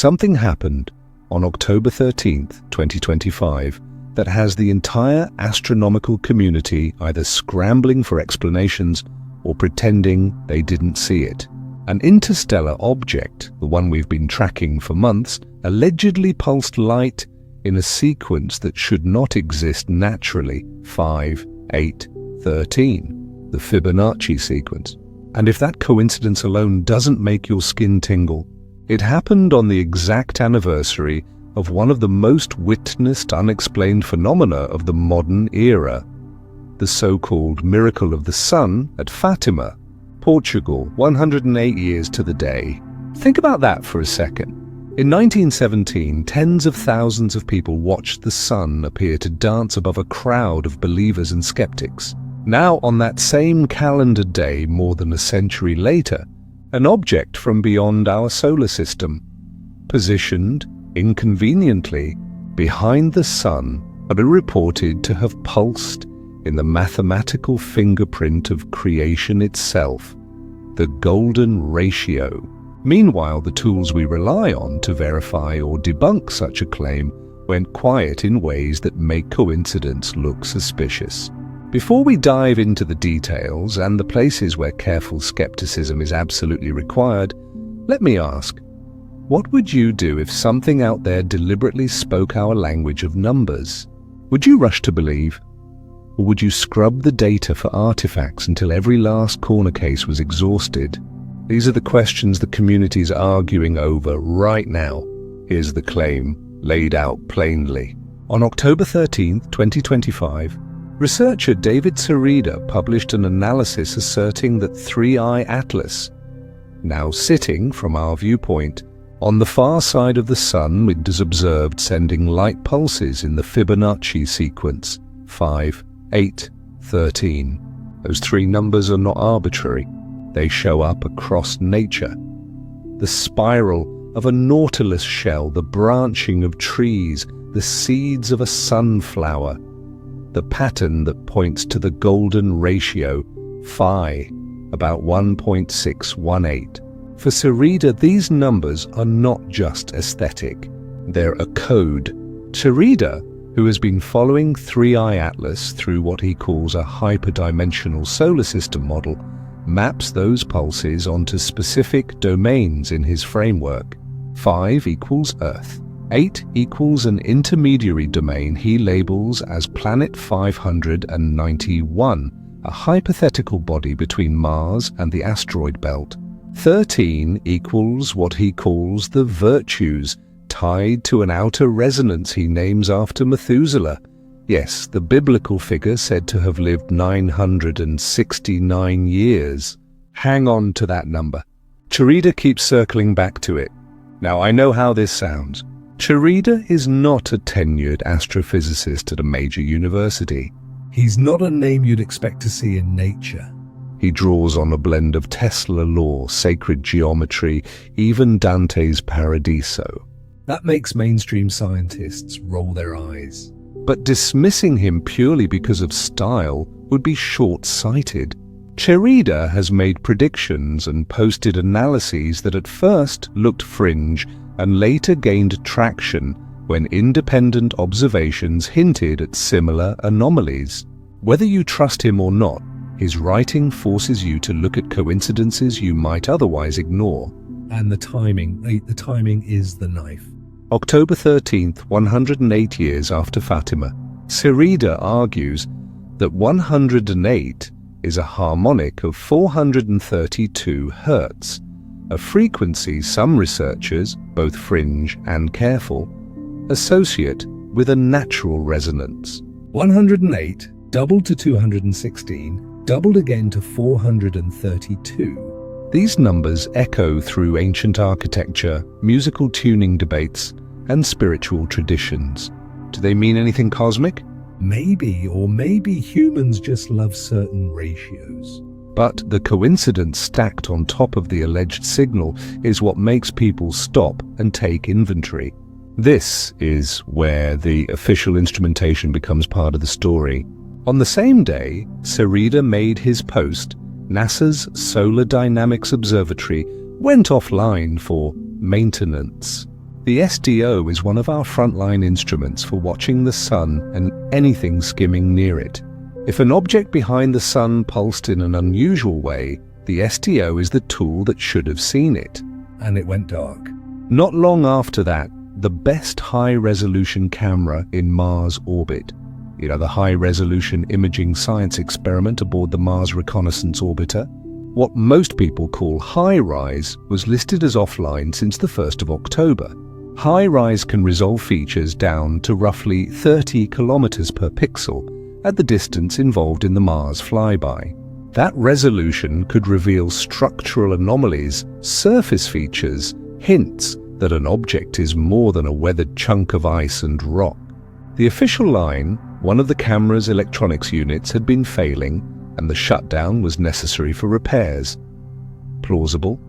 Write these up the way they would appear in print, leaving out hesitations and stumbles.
Something happened on October 13th, 2025, that has the entire astronomical community either scrambling for explanations or pretending they didn't see it. An interstellar object, the one we've been tracking for months, allegedly pulsed light in a sequence that should not exist naturally, 5, 8, 13, the Fibonacci sequence. And if that coincidence alone doesn't make your skin tingle, it happened on the exact anniversary of one of the most witnessed unexplained phenomena of the modern era, the so-called miracle of the sun at Fatima, Portugal, 108 years to the day. Think about that for a second. In 1917, tens of thousands of people watched the sun appear to dance above a crowd of believers and skeptics. Now, on that same calendar day, more than a century later, an object from beyond our solar system, positioned inconveniently behind the sun, had been reported to have pulsed in the mathematical fingerprint of creation itself, the golden ratio. Meanwhile, the tools we rely on to verify or debunk such a claim went quiet in ways that make coincidence look suspicious. Before we dive into the details and the places where careful skepticism is absolutely required, let me ask, what would you do if something out there deliberately spoke our language of numbers? Would you rush to believe? Or would you scrub the data for artifacts until every last corner case was exhausted? These are the questions the community is arguing over right now. Here's the claim, laid out plainly. On October 13th, 2025, researcher David Sarida published an analysis asserting that 3IATLAS, now sitting, from our viewpoint, on the far side of the sun, was observed sending light pulses in the Fibonacci sequence, 5, 8, 13. Those three numbers are not arbitrary. They show up across nature. The spiral of a nautilus shell, the branching of trees, the seeds of a sunflower, the pattern that points to the golden ratio, phi, about 1.618. For Sarida, these numbers are not just aesthetic, they're a code. Sarida, who has been following 3IATLAS through what he calls a hyperdimensional solar system model, maps those pulses onto specific domains in his framework. 5 equals Earth. 8 equals an intermediary domain he labels as Planet 591, a hypothetical body between Mars and the asteroid belt. 13 equals what he calls the virtues, tied to an outer resonance he names after Methuselah. Yes, the biblical figure said to have lived 969 years. Hang on to that number. Sarida keeps circling back to it. Now, I know how this sounds. Sarida is not a tenured astrophysicist at a major university. He's not a name you'd expect to see in nature. He draws on a blend of Tesla law, sacred geometry, even Dante's Paradiso. That makes mainstream scientists roll their eyes. But dismissing him purely because of style would be short-sighted. Sarida has made predictions and posted analyses that at first looked fringe and later gained traction when independent observations hinted at similar anomalies. Whether you trust him or not, his writing forces you to look at coincidences you might otherwise ignore. And the timing is the knife. October 13th, 108 years after Fatima, Sarida argues that 108 is a harmonic of 432 Hz, a frequency some researchers, both fringe and careful, associate with a natural resonance. 108 doubled to 216, doubled again to 432. These numbers echo through ancient architecture, musical tuning debates, and spiritual traditions. Do they mean anything cosmic? Maybe, or maybe humans just love certain ratios. But the coincidence stacked on top of the alleged signal is what makes people stop and take inventory. This is where the official instrumentation becomes part of the story. On the same day, Sarida made his post, NASA's Solar Dynamics Observatory went offline for maintenance. The SDO is one of our frontline instruments for watching the sun and anything skimming near it. If an object behind the sun pulsed in an unusual way, the SDO is the tool that should have seen it. And it went dark. Not long after that, the best high-resolution camera in Mars orbit, the high-resolution imaging science experiment aboard the Mars Reconnaissance Orbiter, what most people call HiRISE, was listed as offline since the 1st of October. HiRISE can resolve features down to roughly 30 kilometers per pixel at the distance involved in the Mars flyby. That resolution could reveal structural anomalies, surface features, hints that an object is more than a weathered chunk of ice and rock. The official line, one of the camera's electronics units had been failing and the shutdown was necessary for repairs. Plausible,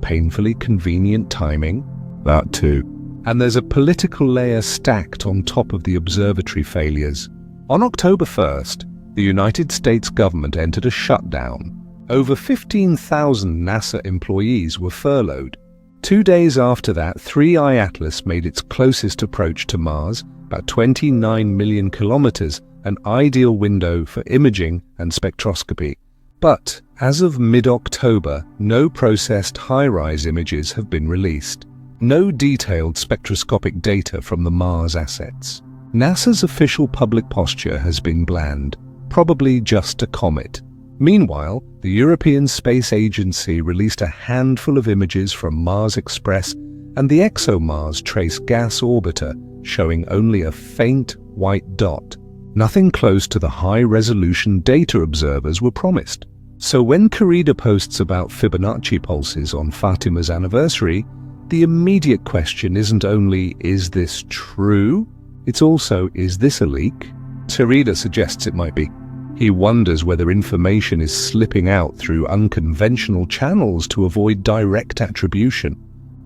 painfully convenient timing, that too. And there's a political layer stacked on top of the observatory failures. On October 1st, the United States government entered a shutdown. Over 15,000 NASA employees were furloughed. 2 days after that, 3IATLAS made its closest approach to Mars, about 29 million kilometers, an ideal window for imaging and spectroscopy. But as of mid-October, no processed HiRISE images have been released. No detailed spectroscopic data from the Mars assets. NASA's official public posture has been bland, probably just a comet. Meanwhile, the European Space Agency released a handful of images from Mars Express and the ExoMars Trace Gas Orbiter, showing only a faint white dot. Nothing close to the high-resolution data observers were promised. So when Carida posts about Fibonacci pulses on Fatima's anniversary, the immediate question isn't only, is this true? It's also, is this a leak? Carida suggests it might be. He wonders whether information is slipping out through unconventional channels to avoid direct attribution.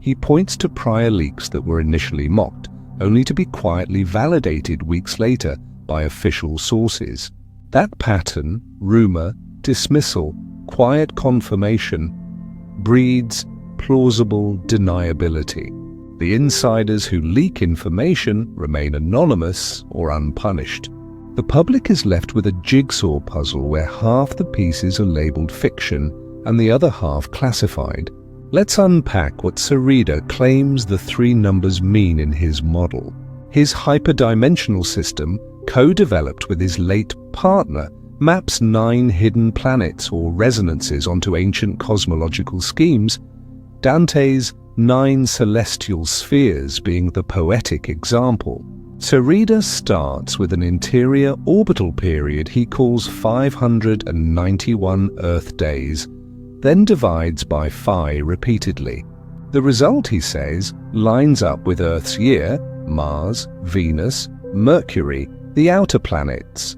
He points to prior leaks that were initially mocked, only to be quietly validated weeks later by official sources. That pattern, rumor, dismissal, quiet confirmation, breeds plausible deniability. The insiders who leak information remain anonymous or unpunished. The public is left with a jigsaw puzzle where half the pieces are labeled fiction and the other half classified. Let's unpack what Carida claims the three numbers mean in his model. His hyperdimensional system, co-developed with his late partner, maps 9 hidden planets or resonances onto ancient cosmological schemes, Dante's 9 celestial spheres being the poetic example. Carida starts with an interior orbital period he calls 591 Earth days, then divides by phi repeatedly. The result, he says, lines up with Earth's year, Mars, Venus, Mercury, the outer planets.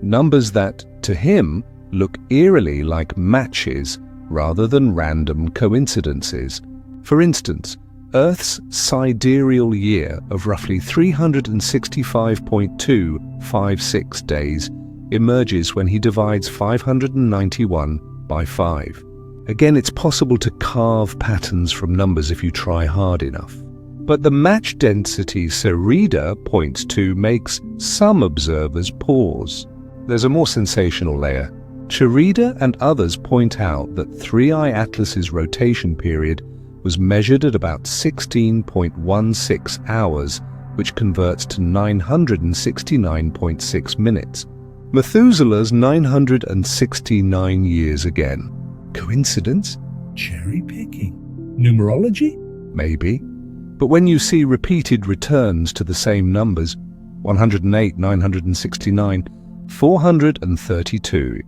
Numbers that, to him, look eerily like matches rather than random coincidences. For instance, Earth's sidereal year of roughly 365.256 days emerges when he divides 591 by 5. Again, it's possible to carve patterns from numbers if you try hard enough. But the match density Carida points to makes some observers pause. There's a more sensational layer. Carida and others point out that 3IATLAS's rotation period was measured at about 16.16 hours, which converts to 969.6 minutes. Methuselah's 969 years again. Coincidence? Cherry picking. Numerology? Maybe. But when you see repeated returns to the same numbers, 108, 969, 432,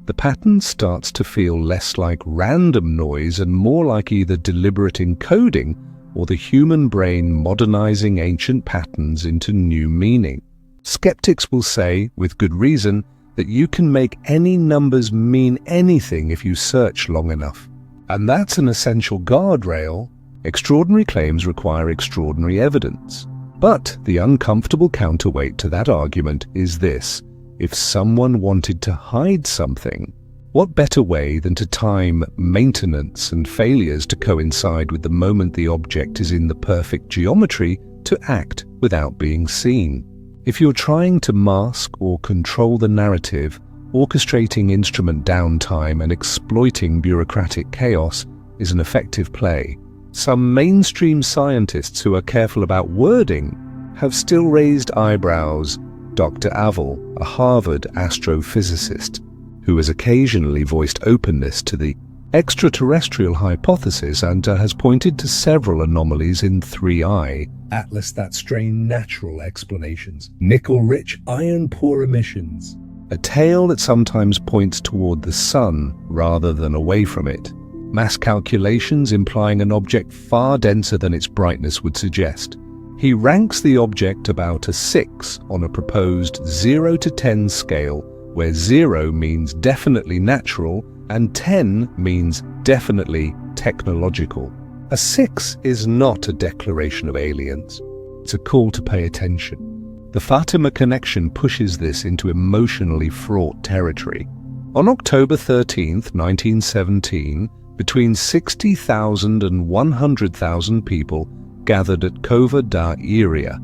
the pattern starts to feel less like random noise and more like either deliberate encoding or the human brain modernizing ancient patterns into new meaning. Skeptics will say, with good reason, that you can make any numbers mean anything if you search long enough. And that's an essential guardrail. Extraordinary claims require extraordinary evidence. But the uncomfortable counterweight to that argument is this. If someone wanted to hide something, What better way than to time maintenance and failures to coincide with the moment the object is in the perfect geometry to act without being seen? If you're trying to mask or control the narrative, orchestrating instrument downtime and exploiting bureaucratic chaos is an effective play. Some mainstream scientists who are careful about wording have still raised eyebrows. Dr. Avil, a Harvard astrophysicist, who has occasionally voiced openness to the extraterrestrial hypothesis and has pointed to several anomalies in 3IATLAS that strain natural explanations. Nickel-rich, iron-poor emissions. A tale that sometimes points toward the sun rather than away from it. Mass calculations implying an object far denser than its brightness would suggest. He ranks the object about a 6 on a proposed 0 to 10 scale, where 0 means definitely natural and 10 means definitely technological. A 6 is not a declaration of aliens. It's a call to pay attention. The Fatima connection pushes this into emotionally fraught territory. On October 13, 1917, between 60,000 and 100,000 people gathered at Kova da Iria.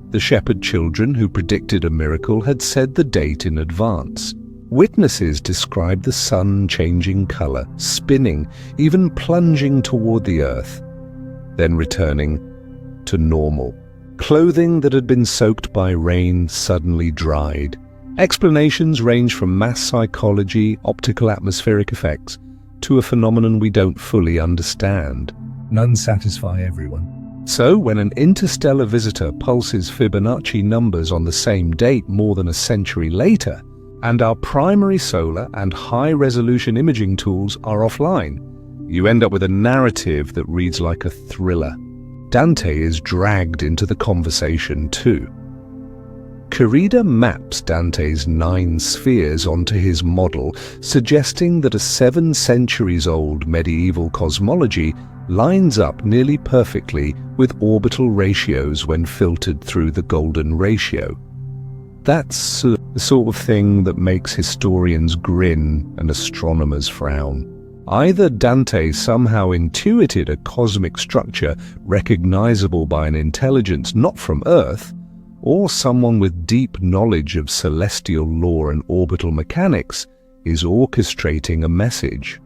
The shepherd children who predicted a miracle had said the date in advance. Witnesses described the sun changing color, spinning, even plunging toward the earth, then returning to normal. Clothing that had been soaked by rain suddenly dried. Explanations range from mass psychology, optical atmospheric effects, to a phenomenon we don't fully understand. None satisfy everyone. So, when an interstellar visitor pulses Fibonacci numbers on the same date more than a century later, and our primary solar and high-resolution imaging tools are offline, you end up with a narrative that reads like a thriller. Dante is dragged into the conversation too. Carida maps Dante's 9 spheres onto his model, suggesting that a 7 centuries-old medieval cosmology lines up nearly perfectly with orbital ratios when filtered through the golden ratio. That's the sort of thing that makes historians grin and astronomers frown. Either Dante somehow intuited a cosmic structure recognizable by an intelligence not from Earth, or someone with deep knowledge of celestial law and orbital mechanics is orchestrating a message.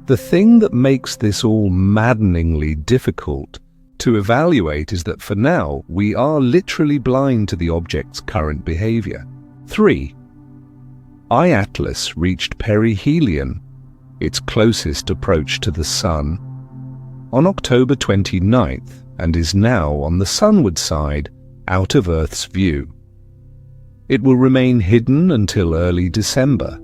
The thing that makes this all maddeningly difficult to evaluate is that for now, we are literally blind to the object's current behavior. 3IATLAS reached perihelion, its closest approach to the Sun, on October 29th and is now on the sunward side, out of Earth's view. It will remain hidden until early December.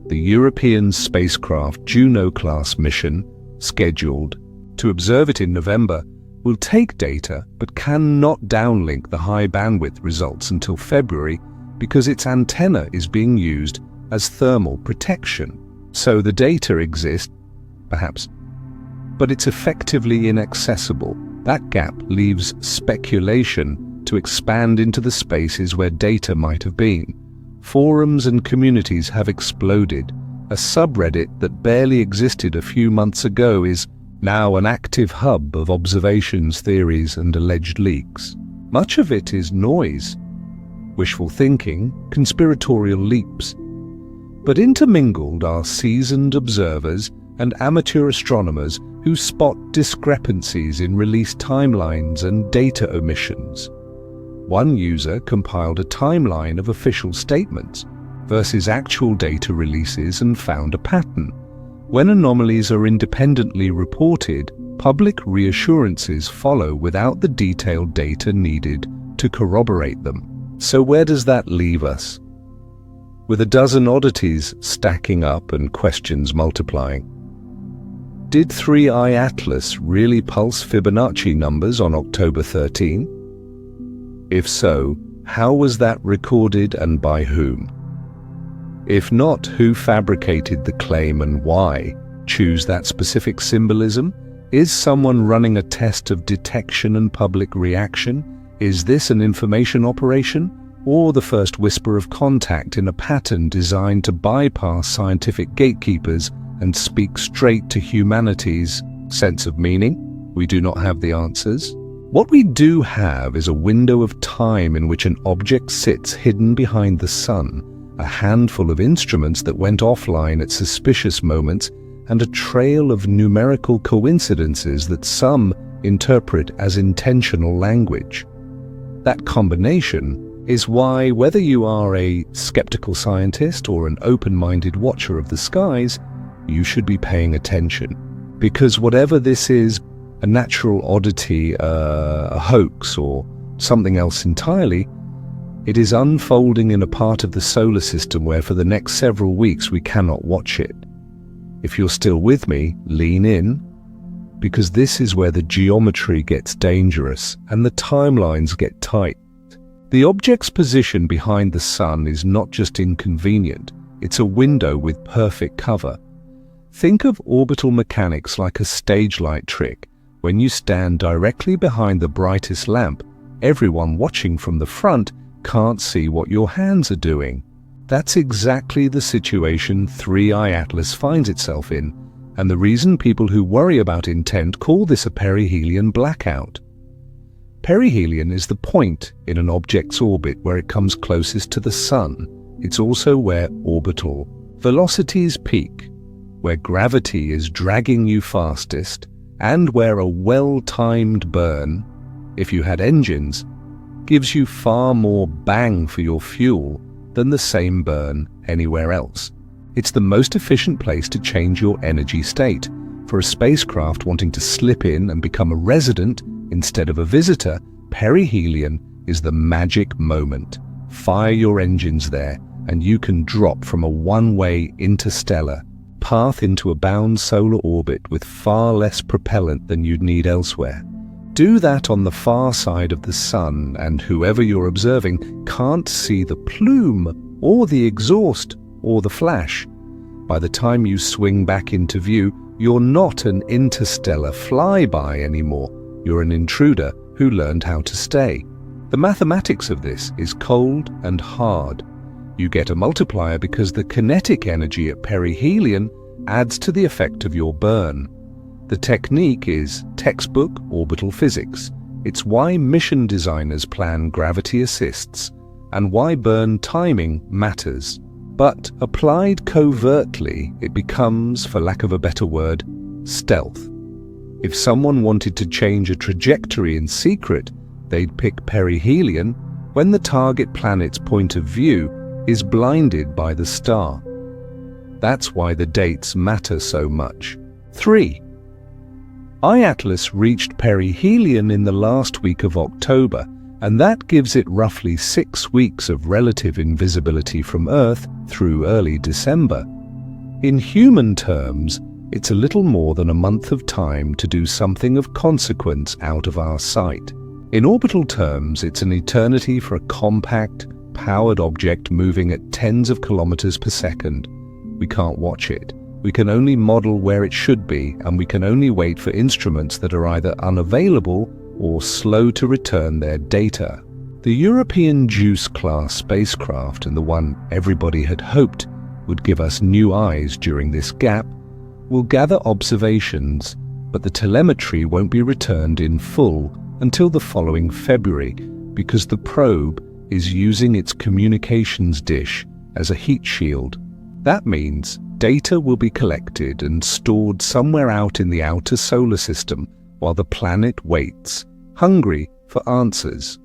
The European spacecraft Juno-class mission, scheduled to observe it in November, will take data but cannot downlink the high-bandwidth results until February because its antenna is being used as thermal protection. So the data exists, perhaps, but it's effectively inaccessible. That gap leaves speculation to expand into the spaces where data might have been. Forums and communities have exploded. A subreddit that barely existed a few months ago is now an active hub of observations, theories, and alleged leaks. Much of it is noise, wishful thinking, conspiratorial leaps. But intermingled are seasoned observers and amateur astronomers who spot discrepancies in release timelines and data omissions. One user compiled a timeline of official statements versus actual data releases and found a pattern. When anomalies are independently reported, public reassurances follow without the detailed data needed to corroborate them. So where does that leave us? With a dozen oddities stacking up and questions multiplying. Did 3IATLAS really pulse Fibonacci numbers on October 13? If so, how was that recorded and by whom? If not, who fabricated the claim and why? Choose that specific symbolism? Is someone running a test of detection and public reaction? Is this an information operation? or the first whisper of contact in a pattern designed to bypass scientific gatekeepers and speak straight to humanity's sense of meaning? We do not have the answers. What we do have is a window of time in which an object sits hidden behind the sun, a handful of instruments that went offline at suspicious moments, and a trail of numerical coincidences that some interpret as intentional language. That combination is why, whether you are a skeptical scientist or an open-minded watcher of the skies, you should be paying attention. Because whatever this is, a natural oddity, a hoax, or something else entirely, it is unfolding in a part of the solar system where for the next several weeks we cannot watch it. If you're still with me, lean in, because this is where the geometry gets dangerous and the timelines get tight. The object's position behind the sun is not just inconvenient, it's a window with perfect cover. Think of orbital mechanics like a stage light trick. When you stand directly behind the brightest lamp, everyone watching from the front can't see what your hands are doing. That's exactly the situation 3IATLAS finds itself in, and the reason people who worry about intent call this a perihelion blackout. Perihelion is the point in an object's orbit where it comes closest to the sun. It's also where orbital velocities peak, where gravity is dragging you fastest, and where a well-timed burn, if you had engines, gives you far more bang for your fuel than the same burn anywhere else. It's the most efficient place to change your energy state. For a spacecraft wanting to slip in and become a resident instead of a visitor, perihelion is the magic moment. Fire your engines there, and you can drop from a one-way interstellar path into a bound solar orbit with far less propellant than you'd need elsewhere. Do that on the far side of the sun, and whoever you're observing can't see the plume, or the exhaust, or the flash. By the time you swing back into view, you're not an interstellar flyby anymore. You're an intruder who learned how to stay. The mathematics of this is cold and hard. You get a multiplier because the kinetic energy at perihelion adds to the effect of your burn. The technique is textbook orbital physics. It's why mission designers plan gravity assists, and why burn timing matters. But applied covertly, it becomes, for lack of a better word, stealth. If someone wanted to change a trajectory in secret, they'd pick perihelion when the target planet's point of view is blinded by the star. That's why the dates matter so much. 3. IATLAS reached perihelion in the last week of October, and that gives it roughly 6 weeks of relative invisibility from Earth through early December. In human terms, it's a little more than a month of time to do something of consequence out of our sight. In orbital terms, it's an eternity for a compact, powered object moving at tens of kilometers per second. We can't watch it. We can only model where it should be, and we can only wait for instruments that are either unavailable or slow to return their data. The European JUICE-class spacecraft, and the one everybody had hoped would give us new eyes during this gap, will gather observations, but the telemetry won't be returned in full until the following February, because the probe is using its communications dish as a heat shield. That means data will be collected and stored somewhere out in the outer solar system while the planet waits, hungry for answers.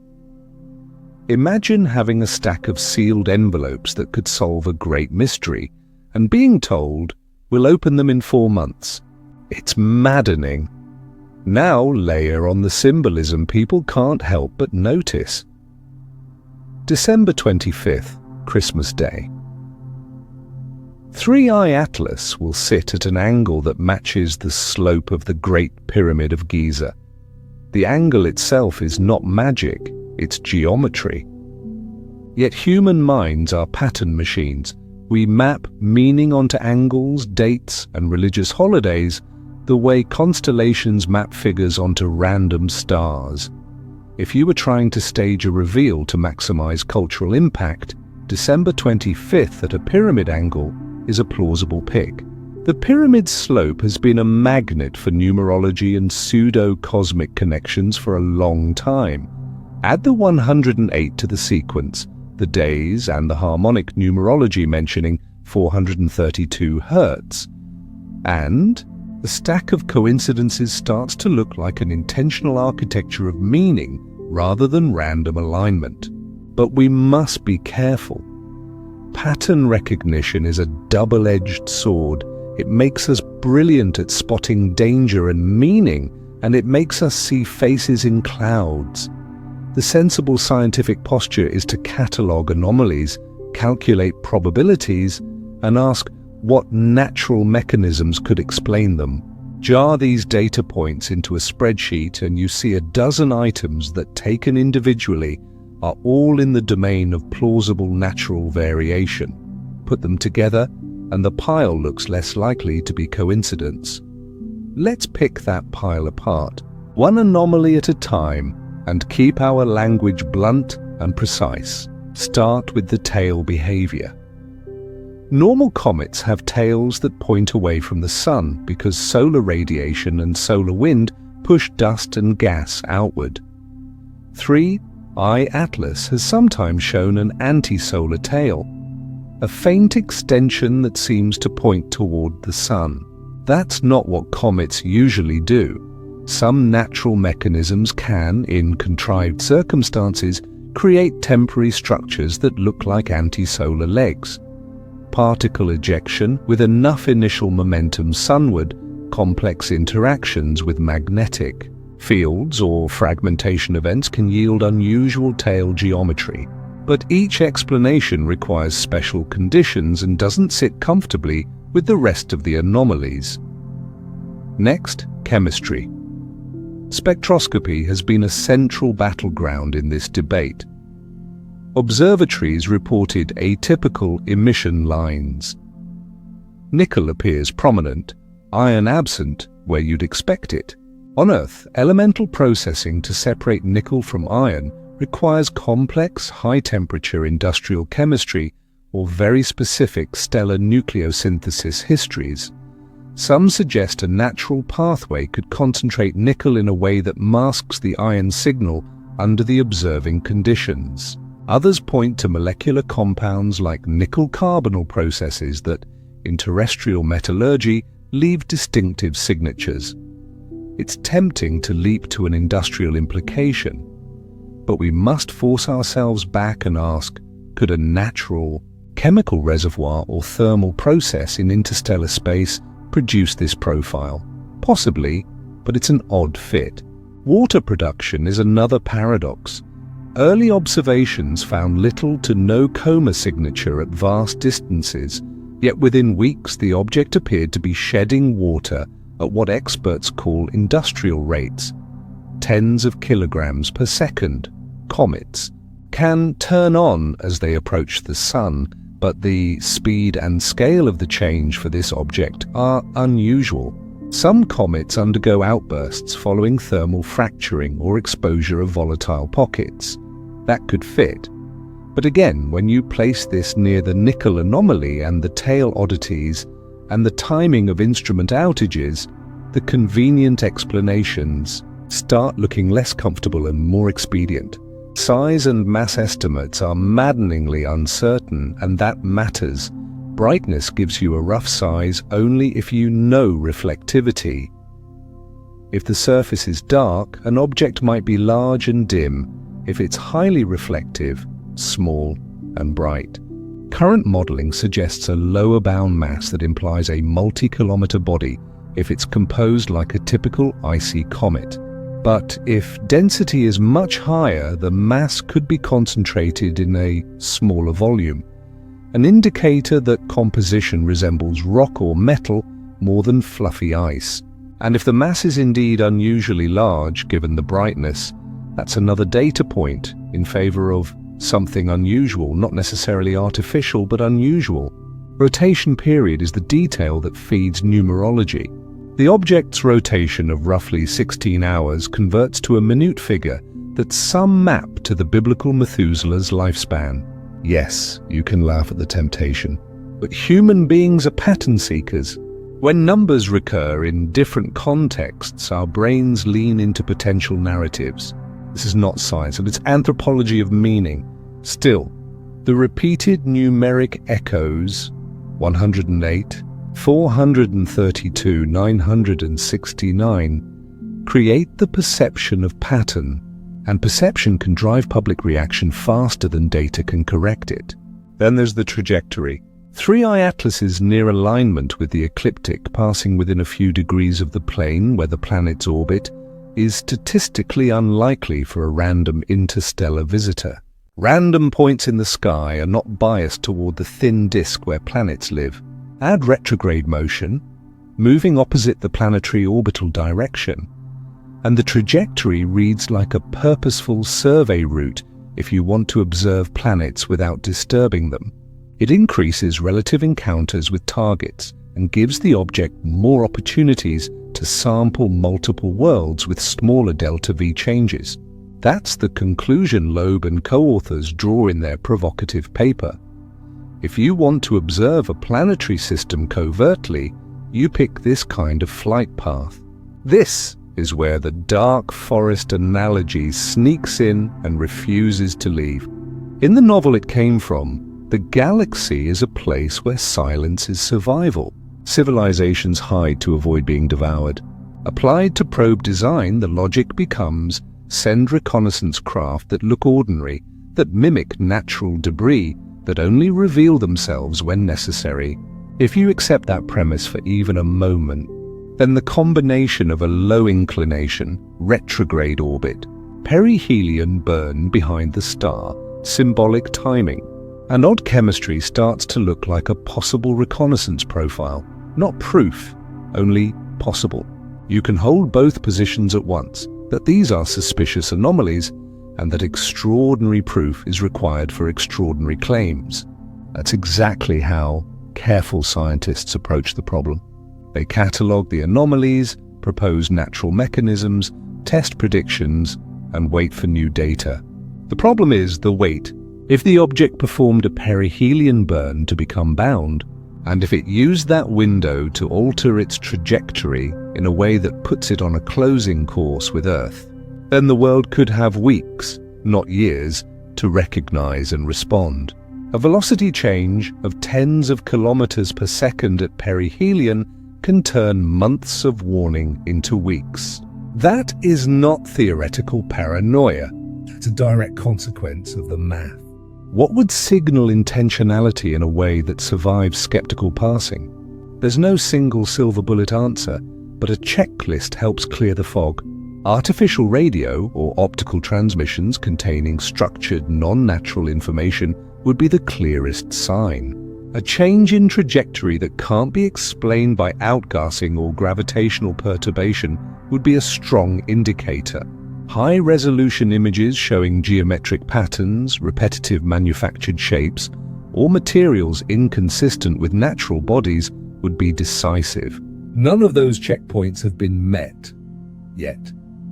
Imagine having a stack of sealed envelopes that could solve a great mystery, and being told, we'll open them in 4 months. It's maddening. Now layer on the symbolism people can't help but notice. December 25th, Christmas Day. 3IATLAS will sit at an angle that matches the slope of the Great Pyramid of Giza. The angle itself is not magic, it's geometry. Yet human minds are pattern machines. We map meaning onto angles, dates, and religious holidays the way constellations map figures onto random stars. If you were trying to stage a reveal to maximize cultural impact, December 25th at a pyramid angle is a plausible pick. The pyramid slope has been a magnet for numerology and pseudo-cosmic connections for a long time. Add the 108 to the sequence, the days, and the harmonic numerology mentioning 432 Hz, and the stack of coincidences starts to look like an intentional architecture of meaning rather than random alignment. But we must be careful. Pattern recognition is a double-edged sword. It makes us brilliant at spotting danger and meaning, and it makes us see faces in clouds. The sensible scientific posture is to catalogue anomalies, calculate probabilities, and ask what natural mechanisms could explain them. Jar these data points into a spreadsheet and you see a dozen items that, taken individually, are all in the domain of plausible natural variation. Put them together and the pile looks less likely to be coincidence. Let's pick that pile apart, one anomaly at a time, and keep our language blunt and precise. Start with the tail behavior. Normal comets have tails that point away from the sun because solar radiation and solar wind push dust and gas outward. 3IATLAS has sometimes shown an anti-solar tail, a faint extension that seems to point toward the sun. That's not what comets usually do. Some natural mechanisms can, in contrived circumstances, create temporary structures that look like anti-solar legs. Particle ejection with enough initial momentum sunward, complex interactions with magnetic fields or fragmentation events can yield unusual tail geometry. But each explanation requires special conditions and doesn't sit comfortably with the rest of the anomalies. Next, chemistry. Spectroscopy has been a central battleground in this debate. Observatories reported atypical emission lines. Nickel appears prominent, iron absent where you'd expect it. On Earth, elemental processing to separate nickel from iron requires complex, high-temperature industrial chemistry or very specific stellar nucleosynthesis histories. Some suggest a natural pathway could concentrate nickel in a way that masks the iron signal under the observing conditions. Others point to molecular compounds like nickel-carbonyl processes that, in terrestrial metallurgy, leave distinctive signatures. It's tempting to leap to an industrial implication, but we must force ourselves back and ask, could a natural chemical reservoir or thermal process in interstellar space produce this profile? Possibly, but it's an odd fit. Water production is another paradox. Early observations found little to no coma signature at vast distances, yet within weeks the object appeared to be shedding water at what experts call industrial rates, tens of kilograms per second. Comets can turn on as they approach the sun, but the speed and scale of the change for this object are unusual. Some comets undergo outbursts following thermal fracturing or exposure of volatile pockets. That could fit. But again, when you place this near the nickel anomaly and the tail oddities and the timing of instrument outages, the convenient explanations start looking less comfortable and more expedient. Size and mass estimates are maddeningly uncertain, and that matters. Brightness gives you a rough size only if you know reflectivity. If the surface is dark, an object might be large and dim. If it's highly reflective, small and bright. Current modeling suggests a lower bound mass that implies a multi-kilometer body if it's composed like a typical icy comet. But if density is much higher, the mass could be concentrated in a smaller volume, an indicator that composition resembles rock or metal more than fluffy ice. And if the mass is indeed unusually large, given the brightness, that's another data point in favor of something unusual, not necessarily artificial, but unusual. Rotation period is the detail that feeds numerology. The object's rotation of roughly 16 hours converts to a minute figure that some map to the biblical Methuselah's lifespan. Yes, you can laugh at the temptation, but human beings are pattern seekers. When numbers recur in different contexts, our brains lean into potential narratives. This is not science, and it's anthropology of meaning. Still, the repeated numeric echoes 108, 432, 969 create the perception of pattern, and perception can drive public reaction faster than data can correct it. Then there's the trajectory. 3IATLAS's near alignment with the ecliptic, passing within a few degrees of the plane where the planets orbit, is statistically unlikely for a random interstellar visitor. Random points in the sky are not biased toward the thin disk where planets live. Add retrograde motion, moving opposite the planetary orbital direction, and the trajectory reads like a purposeful survey route if you want to observe planets without disturbing them. It increases relative encounters with targets and gives the object more opportunities to sample multiple worlds with smaller delta V changes. That's the conclusion Loeb and co-authors draw in their provocative paper. If you want to observe a planetary system covertly, you pick this kind of flight path. This is where the dark forest analogy sneaks in and refuses to leave. In the novel it came from, the galaxy is a place where silence is survival. Civilizations hide to avoid being devoured. Applied to probe design, the logic becomes send reconnaissance craft that look ordinary, that mimic natural debris, that only reveal themselves when necessary. If you accept that premise for even a moment, then the combination of a low inclination, retrograde orbit, perihelion burn behind the star, symbolic timing, and odd chemistry starts to look like a possible reconnaissance profile. Not proof, only possible. You can hold both positions at once, that these are suspicious anomalies, and that extraordinary proof is required for extraordinary claims. That's exactly how careful scientists approach the problem. They catalogue the anomalies, propose natural mechanisms, test predictions, and wait for new data. The problem is the wait. If the object performed a perihelion burn to become bound, and if it used that window to alter its trajectory in a way that puts it on a closing course with Earth, then the world could have weeks, not years, to recognize and respond. A velocity change of tens of kilometers per second at perihelion can turn months of warning into weeks. That is not theoretical paranoia. It's a direct consequence of the math. What would signal intentionality in a way that survives skeptical parsing? There's no single silver bullet answer, but a checklist helps clear the fog. Artificial radio or optical transmissions containing structured, non-natural information would be the clearest sign. A change in trajectory that can't be explained by outgassing or gravitational perturbation would be a strong indicator. High-resolution images showing geometric patterns, repetitive manufactured shapes, or materials inconsistent with natural bodies would be decisive. None of those checkpoints have been met yet.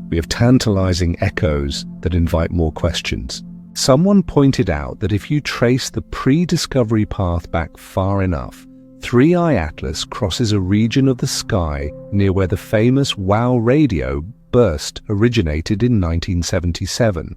We have tantalizing echoes that invite more questions. Someone pointed out that if you trace the pre-discovery path back far enough, 3IATLAS crosses a region of the sky near where the famous WOW radio burst originated in 1977.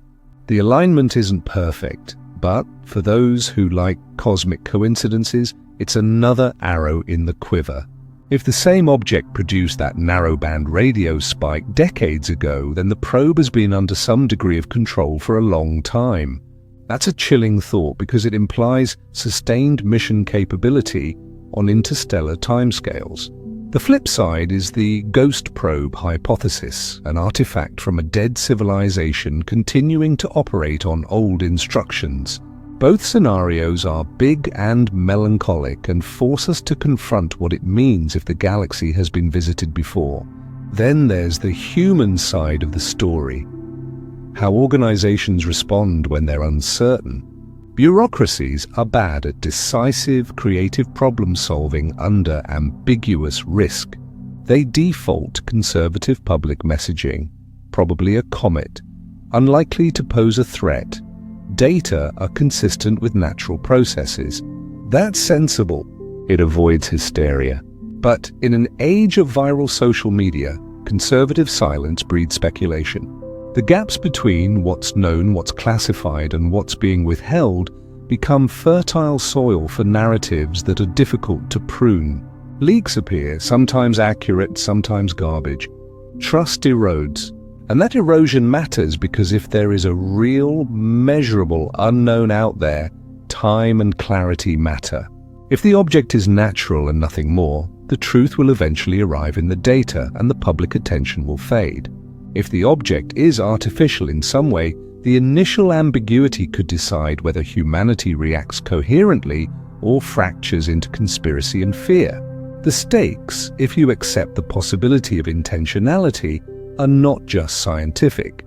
The alignment isn't perfect, but for those who like cosmic coincidences, it's another arrow in the quiver. If the same object produced that narrowband radio spike decades ago, then the probe has been under some degree of control for a long time. That's a chilling thought because it implies sustained mission capability on interstellar timescales. The flip side is the ghost probe hypothesis, an artifact from a dead civilization continuing to operate on old instructions. Both scenarios are big and melancholic and force us to confront what it means if the galaxy has been visited before. Then there's the human side of the story. How organizations respond when they're uncertain. Bureaucracies are bad at decisive, creative problem-solving under ambiguous risk. They default to conservative public messaging, probably a comet, unlikely to pose a threat. Data are consistent with natural processes. That's sensible. It avoids hysteria. But in an age of viral social media, conservative silence breeds speculation. The gaps between what's known, what's classified, and what's being withheld become fertile soil for narratives that are difficult to prune. Leaks appear, sometimes accurate, sometimes garbage. Trust erodes. And that erosion matters because if there is a real, measurable unknown out there, time and clarity matter. If the object is natural and nothing more, the truth will eventually arrive in the data and the public attention will fade. If the object is artificial in some way, the initial ambiguity could decide whether humanity reacts coherently or fractures into conspiracy and fear. The stakes, if you accept the possibility of intentionality, are not just scientific.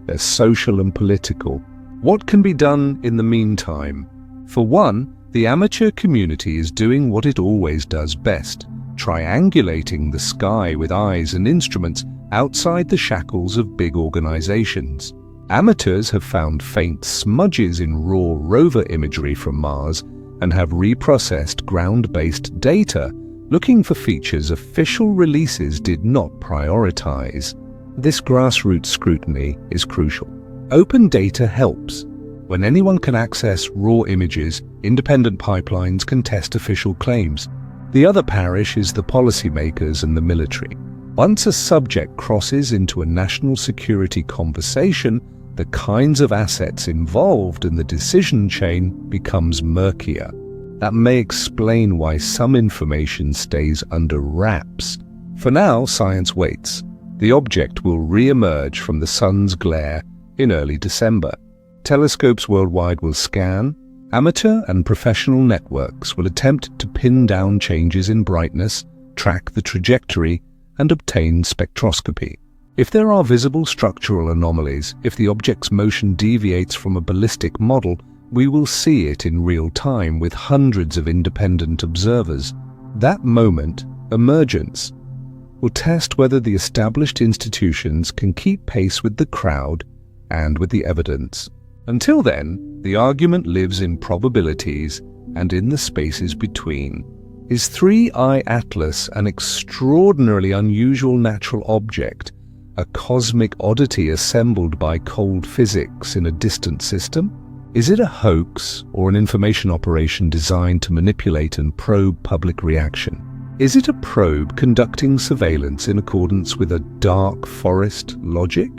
They're social and political. What can be done in the meantime? For one, the amateur community is doing what it always does best, triangulating the sky with eyes and instruments outside the shackles of big organizations. Amateurs have found faint smudges in raw rover imagery from Mars and have reprocessed ground-based data, looking for features official releases did not prioritize. This grassroots scrutiny is crucial. Open data helps. When anyone can access raw images, independent pipelines can test official claims. The other parish is the policymakers and the military. Once a subject crosses into a national security conversation, the kinds of assets involved in the decision chain becomes murkier. That may explain why some information stays under wraps. For now, science waits. The object will re-emerge from the sun's glare in early December. Telescopes worldwide will scan. Amateur and professional networks will attempt to pin down changes in brightness, track the trajectory, and obtain spectroscopy. If there are visible structural anomalies, if the object's motion deviates from a ballistic model, we will see it in real time with hundreds of independent observers. That moment, emergence, will test whether the established institutions can keep pace with the crowd and with the evidence. Until then, the argument lives in probabilities and in the spaces between. Is 3IATLAS an extraordinarily unusual natural object, a cosmic oddity assembled by cold physics in a distant system? Is it a hoax or an information operation designed to manipulate and probe public reaction? Is it a probe conducting surveillance in accordance with a dark forest logic?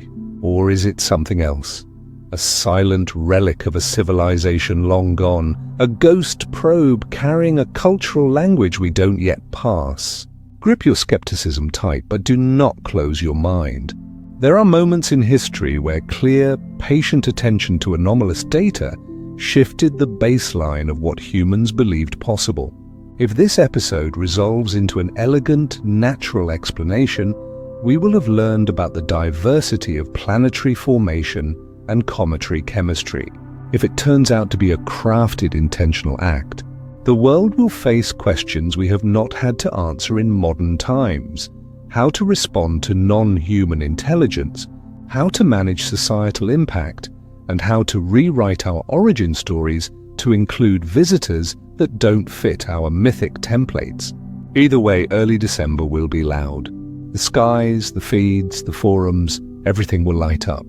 Or is it something else? A silent relic of a civilization long gone, a ghost probe carrying a cultural language we don't yet pass. Grip your skepticism tight, but do not close your mind. There are moments in history where clear, patient attention to anomalous data shifted the baseline of what humans believed possible. If this episode resolves into an elegant, natural explanation, we will have learned about the diversity of planetary formation and cometary chemistry. If it turns out to be a crafted intentional act, the world will face questions we have not had to answer in modern times. How to respond to non-human intelligence, how to manage societal impact, and how to rewrite our origin stories to include visitors that don't fit our mythic templates. Either way, early December will be loud. The skies, the feeds, the forums, everything will light up.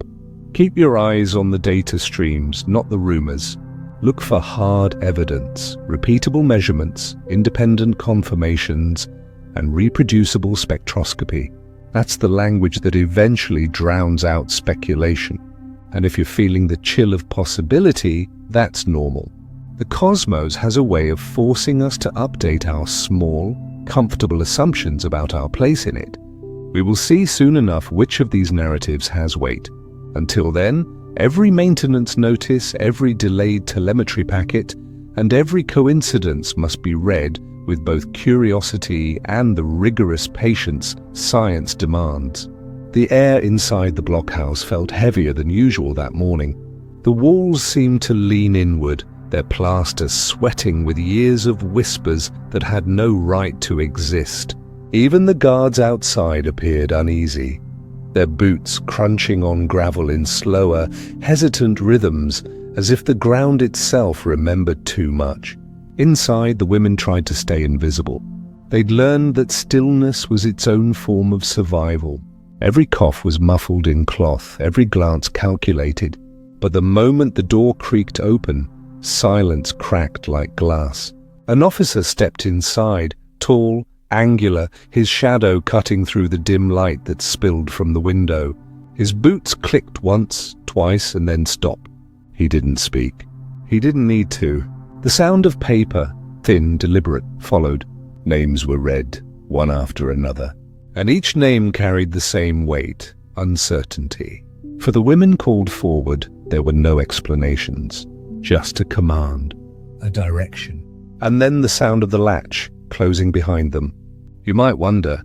Keep your eyes on the data streams, not the rumors. Look for hard evidence, repeatable measurements, independent confirmations, and reproducible spectroscopy. That's the language that eventually drowns out speculation. And if you're feeling the chill of possibility, that's normal. The cosmos has a way of forcing us to update our small, comfortable assumptions about our place in it. We will see soon enough which of these narratives has weight. Until then, every maintenance notice, every delayed telemetry packet, and every coincidence must be read with both curiosity and the rigorous patience science demands. The air inside the blockhouse felt heavier than usual that morning. The walls seemed to lean inward, their plaster sweating with years of whispers that had no right to exist. Even the guards outside appeared uneasy. their boots crunching on gravel in slower, hesitant rhythms, as if the ground itself remembered too much. Inside, the women tried to stay invisible. They'd learned that stillness was its own form of survival. Every cough was muffled in cloth, every glance calculated. But the moment the door creaked open, silence cracked like glass. An officer stepped inside, tall, angular, his shadow cutting through the dim light that spilled from the window. His boots clicked once, twice, and then stopped. He didn't speak. He didn't need to. The sound of paper, thin, deliberate, followed. Names were read, one after another. And each name carried the same weight, uncertainty. For the women called forward, there were no explanations, just a command. A direction. And then the sound of the latch, closing behind them. You might wonder,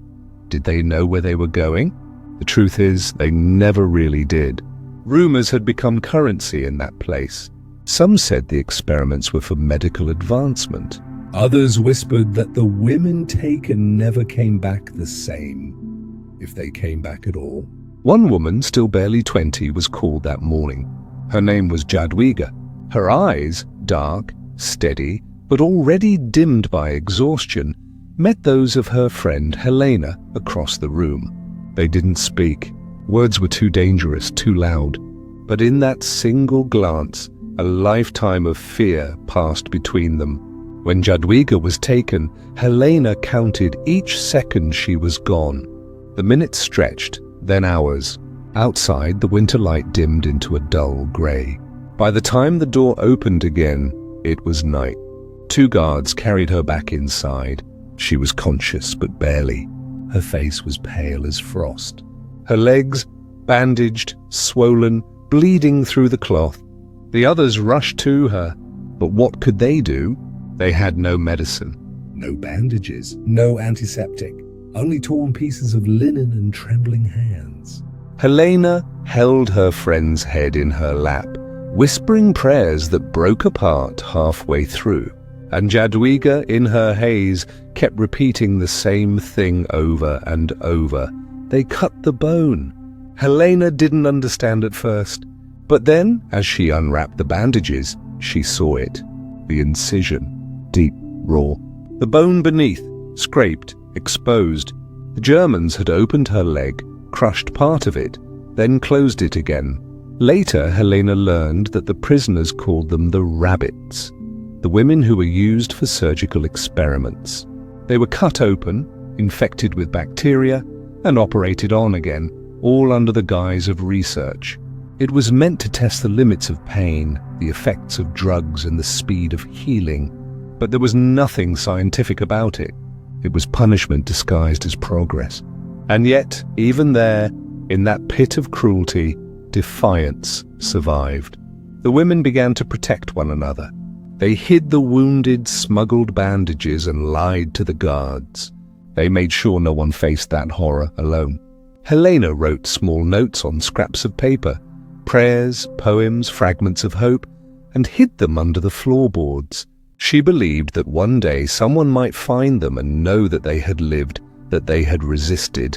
did they know where they were going? The truth is, they never really did. Rumors had become currency in that place. Some said the experiments were for medical advancement. Others whispered that the women taken never came back the same, if they came back at all. One woman, still barely 20, was called that morning. Her name was Jadwiga. Her eyes, dark, steady, but already dimmed by exhaustion, met those of her friend Helena across the room. They didn't speak. Words were too dangerous, too loud. But in that single glance, a lifetime of fear passed between them. When Jadwiga was taken, Helena counted each second she was gone. The minutes stretched, then hours. Outside, the winter light dimmed into a dull grey. By the time the door opened again, it was night. 2 guards carried her back inside. She was conscious, but barely. Her face was pale as frost. Her legs, bandaged, swollen, bleeding through the cloth. The others rushed to her, but what could they do? They had no medicine. No bandages, no antiseptic, only torn pieces of linen and trembling hands. Helena held her friend's head in her lap, whispering prayers that broke apart halfway through. And Jadwiga, in her haze, kept repeating the same thing over and over. They cut the bone. Helena didn't understand at first, but then, as she unwrapped the bandages, she saw it. The incision, deep, raw. The bone beneath, scraped, exposed. The Germans had opened her leg, crushed part of it, then closed it again. Later, Helena learned that the prisoners called them the rabbits, the women who were used for surgical experiments. They were cut open, infected with bacteria, and operated on again, all under the guise of research. It was meant to test the limits of pain, the effects of drugs, and the speed of healing. But there was nothing scientific about it. It was punishment disguised as progress. And yet, even there, in that pit of cruelty, defiance survived. The women began to protect one another. They hid the wounded, smuggled bandages and lied to the guards. They made sure no one faced that horror alone. Helena wrote small notes on scraps of paper, prayers, poems, fragments of hope, and hid them under the floorboards. She believed that one day someone might find them and know that they had lived, that they had resisted,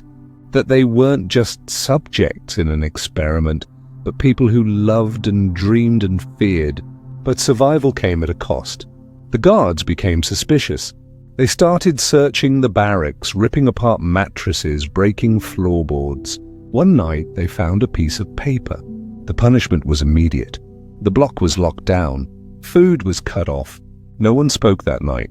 that they weren't just subjects in an experiment, but people who loved and dreamed and feared. But survival came at a cost. The guards became suspicious. They started searching the barracks, ripping apart mattresses, breaking floorboards. One night, they found a piece of paper. The punishment was immediate. The block was locked down. Food was cut off. No one spoke that night.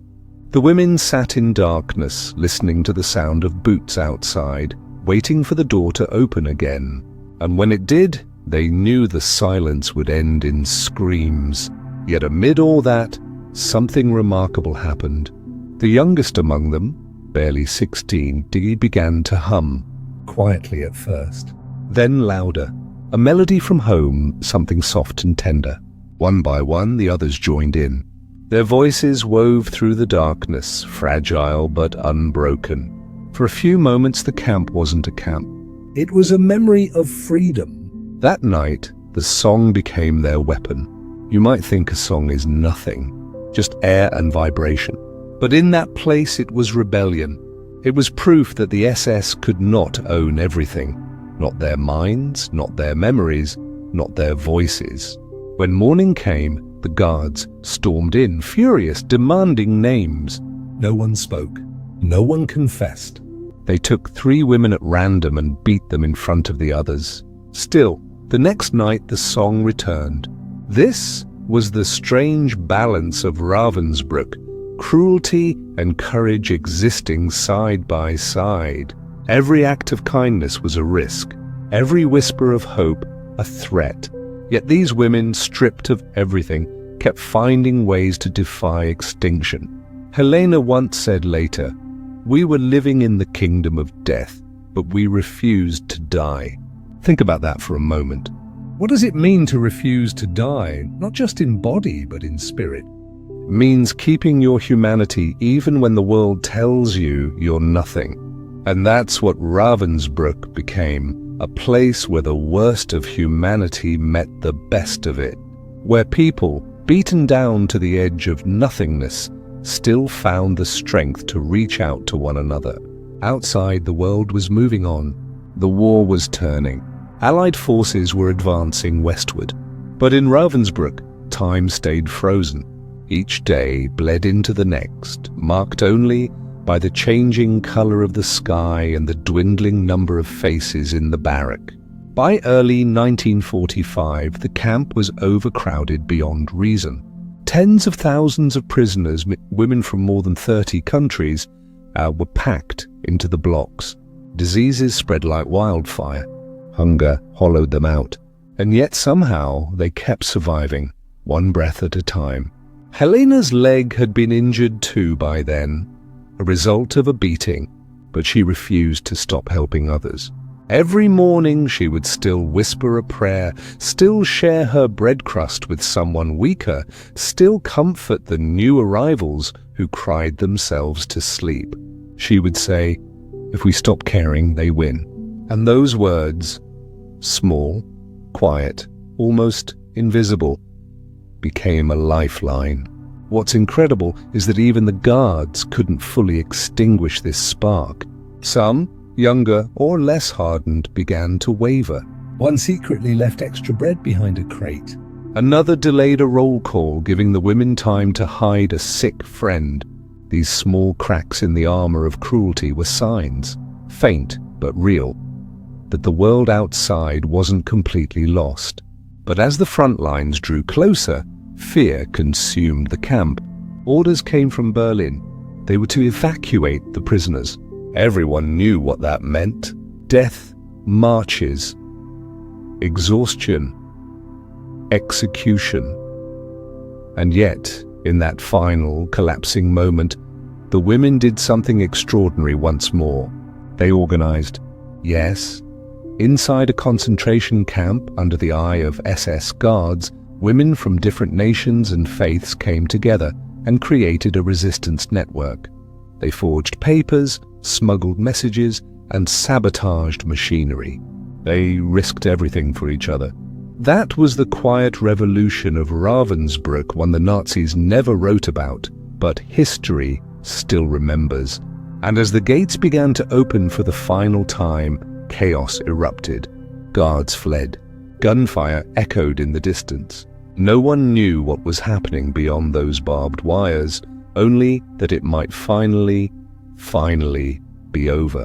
The women sat in darkness, listening to the sound of boots outside, waiting for the door to open again. And when it did, they knew the silence would end in screams. Yet amid all that, something remarkable happened. The youngest among them, barely 16, began to hum. Quietly at first. Then louder. A melody from home, something soft and tender. One by one, the others joined in. Their voices wove through the darkness, fragile but unbroken. For a few moments, the camp wasn't a camp. It was a memory of freedom. That night, the song became their weapon. You might think a song is nothing, just air and vibration. But in that place, it was rebellion. It was proof that the SS could not own everything. Not their minds, not their memories, not their voices. When morning came, the guards stormed in, furious, demanding names. No one spoke. No one confessed. They took 3 women at random and beat them in front of the others. Still, the next night the song returned. This was the strange balance of Ravensbrück, cruelty and courage existing side by side. Every act of kindness was a risk, every whisper of hope a threat. Yet these women, stripped of everything, kept finding ways to defy extinction. Helena once said later, "We were living in the kingdom of death, but we refused to die." Think about that for a moment. What does it mean to refuse to die, not just in body, but in spirit? It means keeping your humanity even when the world tells you you're nothing. And that's what Ravensbrück became, a place where the worst of humanity met the best of it, where people, beaten down to the edge of nothingness, still found the strength to reach out to one another. Outside, the world was moving on. The war was turning. Allied forces were advancing westward. But in Ravensbrück, time stayed frozen. Each day bled into the next, marked only by the changing color of the sky and the dwindling number of faces in the barrack. By early 1945, the camp was overcrowded beyond reason. Tens of thousands of prisoners, women from more than 30 countries, were packed into the blocks. Diseases spread like wildfire. Hunger hollowed them out. And yet somehow they kept surviving, one breath at a time. Helena's leg had been injured too by then, a result of a beating, but she refused to stop helping others. Every morning she would still whisper a prayer, still share her bread crust with someone weaker, still comfort the new arrivals who cried themselves to sleep. She would say, "If we stop caring, they win." And those words, small, quiet, almost invisible, became a lifeline. What's incredible is that even the guards couldn't fully extinguish this spark. Some, younger or less hardened, began to waver. One secretly left extra bread behind a crate. Another delayed a roll call, giving the women time to hide a sick friend. These small cracks in the armor of cruelty were signs, faint but real, that the world outside wasn't completely lost. But as the front lines drew closer, fear consumed the camp. Orders came from Berlin. They were to evacuate the prisoners. Everyone knew what that meant. Death marches, exhaustion, execution. And yet, in that final, collapsing moment, the women did something extraordinary once more. They organized, yes, inside a concentration camp under the eye of SS guards, women from different nations and faiths came together and created a resistance network. They forged papers, smuggled messages, and sabotaged machinery. They risked everything for each other. That was the quiet revolution of Ravensbrück, one the Nazis never wrote about, but history still remembers. And as the gates began to open for the final time, chaos erupted. Guards fled. Gunfire echoed in the distance. No one knew what was happening beyond those barbed wires, only that it might finally be over.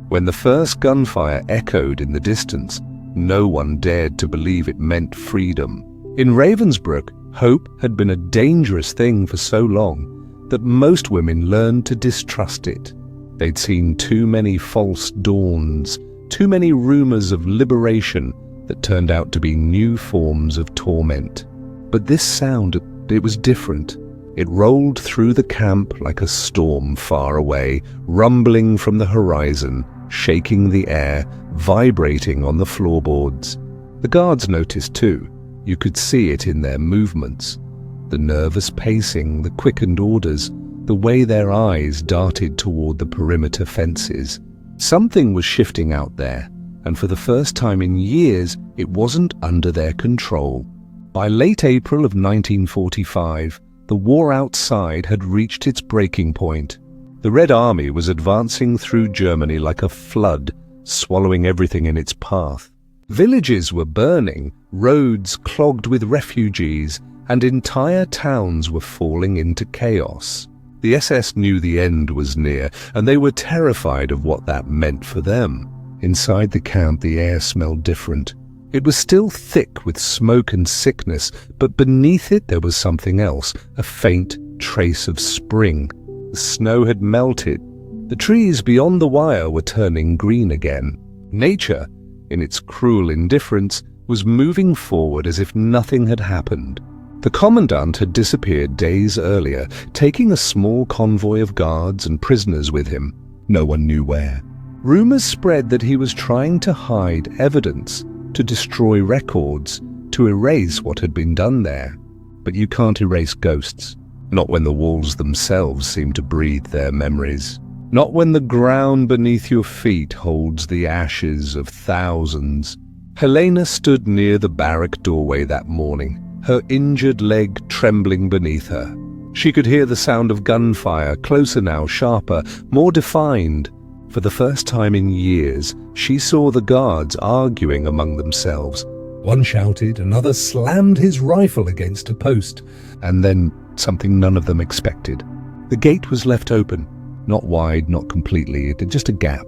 When the first gunfire echoed in the distance, no one dared to believe it meant freedom. In Ravensbrück, hope had been a dangerous thing for so long that most women learned to distrust it. They'd seen too many false dawns, too many rumors of liberation that turned out to be new forms of torment. But this sound, it was different. It rolled through the camp like a storm far away, rumbling from the horizon, shaking the air, vibrating on the floorboards. The guards noticed too. You could see it in their movements. The nervous pacing, the quickened orders, the way their eyes darted toward the perimeter fences. Something was shifting out there, and for the first time in years, it wasn't under their control. By late April of 1945, the war outside had reached its breaking point. The Red Army was advancing through Germany like a flood, swallowing everything in its path. Villages were burning, roads clogged with refugees, and entire towns were falling into chaos. The SS knew the end was near, and they were terrified of what that meant for them. Inside the camp, the air smelled different. It was still thick with smoke and sickness, but beneath it there was something else, a faint trace of spring. The snow had melted. The trees beyond the wire were turning green again. Nature, in its cruel indifference, was moving forward as if nothing had happened. The commandant had disappeared days earlier, taking a small convoy of guards and prisoners with him. No one knew where. Rumors spread that he was trying to hide evidence, to destroy records, to erase what had been done there. But you can't erase ghosts. Not when the walls themselves seem to breathe their memories. Not when the ground beneath your feet holds the ashes of thousands. Helena stood near the barrack doorway that morning, her injured leg trembling beneath her. She could hear the sound of gunfire, closer now, sharper, more defined. For the first time in years, she saw the guards arguing among themselves. One shouted, another slammed his rifle against a post. And then something none of them expected. The gate was left open. Not wide, not completely, just a gap,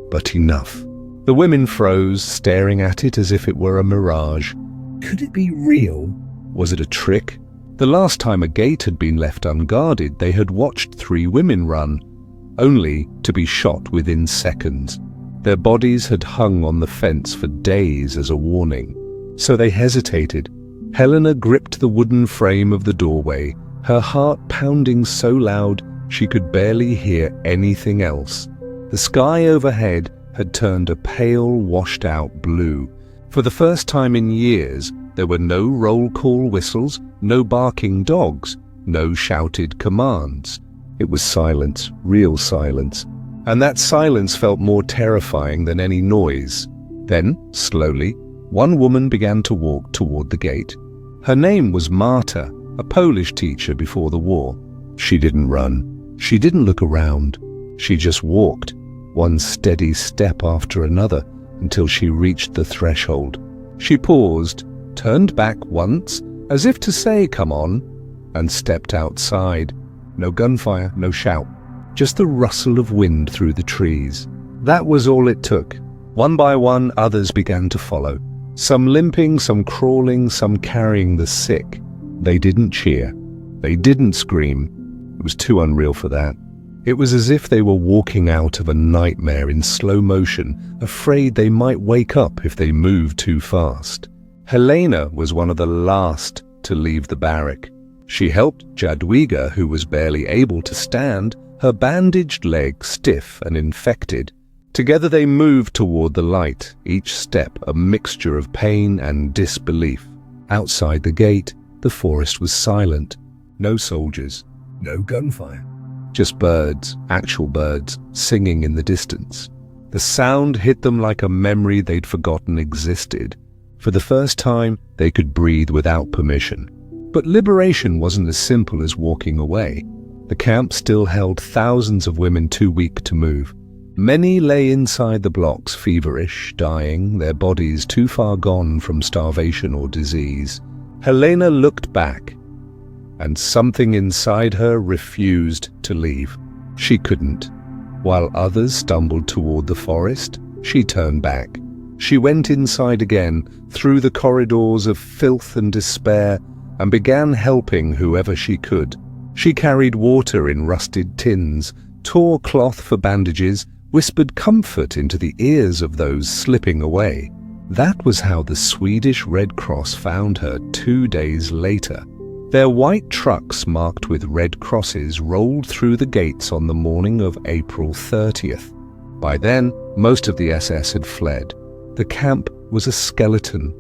but enough. The women froze, staring at it as if it were a mirage. Could it be real? Was it a trick? The last time a gate had been left unguarded, they had watched 3 women run, only to be shot within seconds. Their bodies had hung on the fence for days as a warning. So they hesitated. Helena gripped the wooden frame of the doorway, her heart pounding so loud she could barely hear anything else. The sky overhead had turned a pale, washed-out blue. For the first time in years, there were no roll call whistles, no barking dogs, no shouted commands. It was silence, real silence. And that silence felt more terrifying than any noise. Then, slowly, one woman began to walk toward the gate. Her name was Marta, a Polish teacher before the war. She didn't run. She didn't look around. She just walked, one steady step after another, until she reached the threshold. She paused, turned back once, as if to say, "Come on," and stepped outside. No gunfire, no shout, just the rustle of wind through the trees. That was all it took. One by one, others began to follow. Some limping, some crawling, some carrying the sick. They didn't cheer. They didn't scream. It was too unreal for that. It was as if they were walking out of a nightmare in slow motion, afraid they might wake up if they moved too fast. Helena was one of the last to leave the barrack. She helped Jadwiga, who was barely able to stand, her bandaged leg stiff and infected. Together they moved toward the light, each step a mixture of pain and disbelief. Outside the gate, the forest was silent. No soldiers, no gunfire. Just birds, actual birds, singing in the distance. The sound hit them like a memory they'd forgotten existed. For the first time, they could breathe without permission. But liberation wasn't as simple as walking away. The camp still held thousands of women too weak to move. Many lay inside the blocks, feverish, dying, their bodies too far gone from starvation or disease. Helena looked back, and something inside her refused to leave. She couldn't. While others stumbled toward the forest, she turned back. She went inside again, through the corridors of filth and despair, and began helping whoever she could. She carried water in rusted tins, tore cloth for bandages, whispered comfort into the ears of those slipping away. That was how the Swedish Red Cross found her 2 days later. Their white trucks marked with red crosses rolled through the gates on the morning of April 30th. By then, most of the SS had fled. The camp was a skeleton,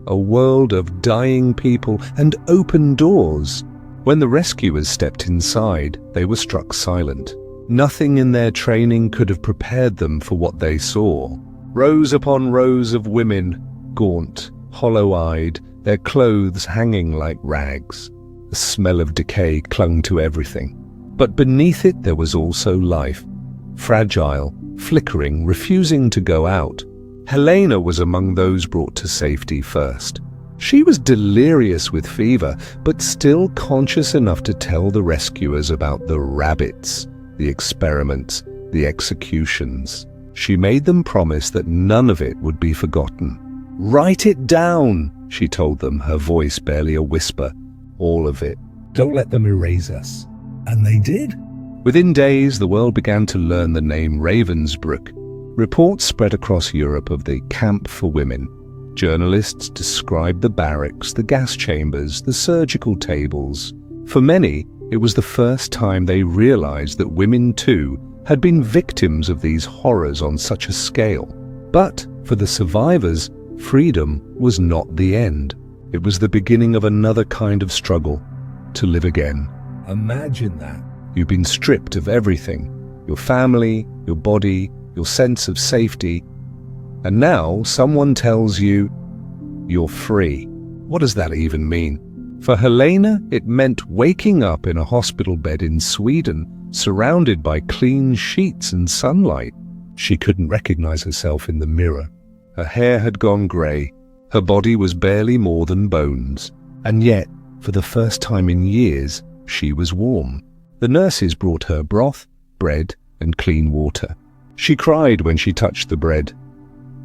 a world of dying people and open doors. When the rescuers stepped inside, they were struck silent. Nothing in their training could have prepared them for what they saw. Rows upon rows of women, gaunt, hollow-eyed, their clothes hanging like rags. The smell of decay clung to everything. But beneath it there was also life. Fragile, flickering, refusing to go out. Helena was among those brought to safety first. She was delirious with fever, but still conscious enough to tell the rescuers about the rabbits, the experiments, the executions. She made them promise that none of it would be forgotten. "Write it down," she told them, her voice barely a whisper. "All of it. Don't let them erase us." And they did. Within days, the world began to learn the name Ravensbrück. Reports spread across Europe of the camp for women. Journalists described the barracks, the gas chambers, the surgical tables. For many, it was the first time they realized that women too had been victims of these horrors on such a scale. But for the survivors, freedom was not the end. It was the beginning of another kind of struggle, to live again. Imagine that. You've been stripped of everything, your family, your body, your sense of safety, and now someone tells you you're free. What does that even mean? For Helena, it meant waking up in a hospital bed in Sweden, surrounded by clean sheets and sunlight. She couldn't recognize herself in the mirror. Her hair had gone grey. Her body was barely more than bones. And yet, for the first time in years, she was warm. The nurses brought her broth, bread, and clean water. She cried when she touched the bread.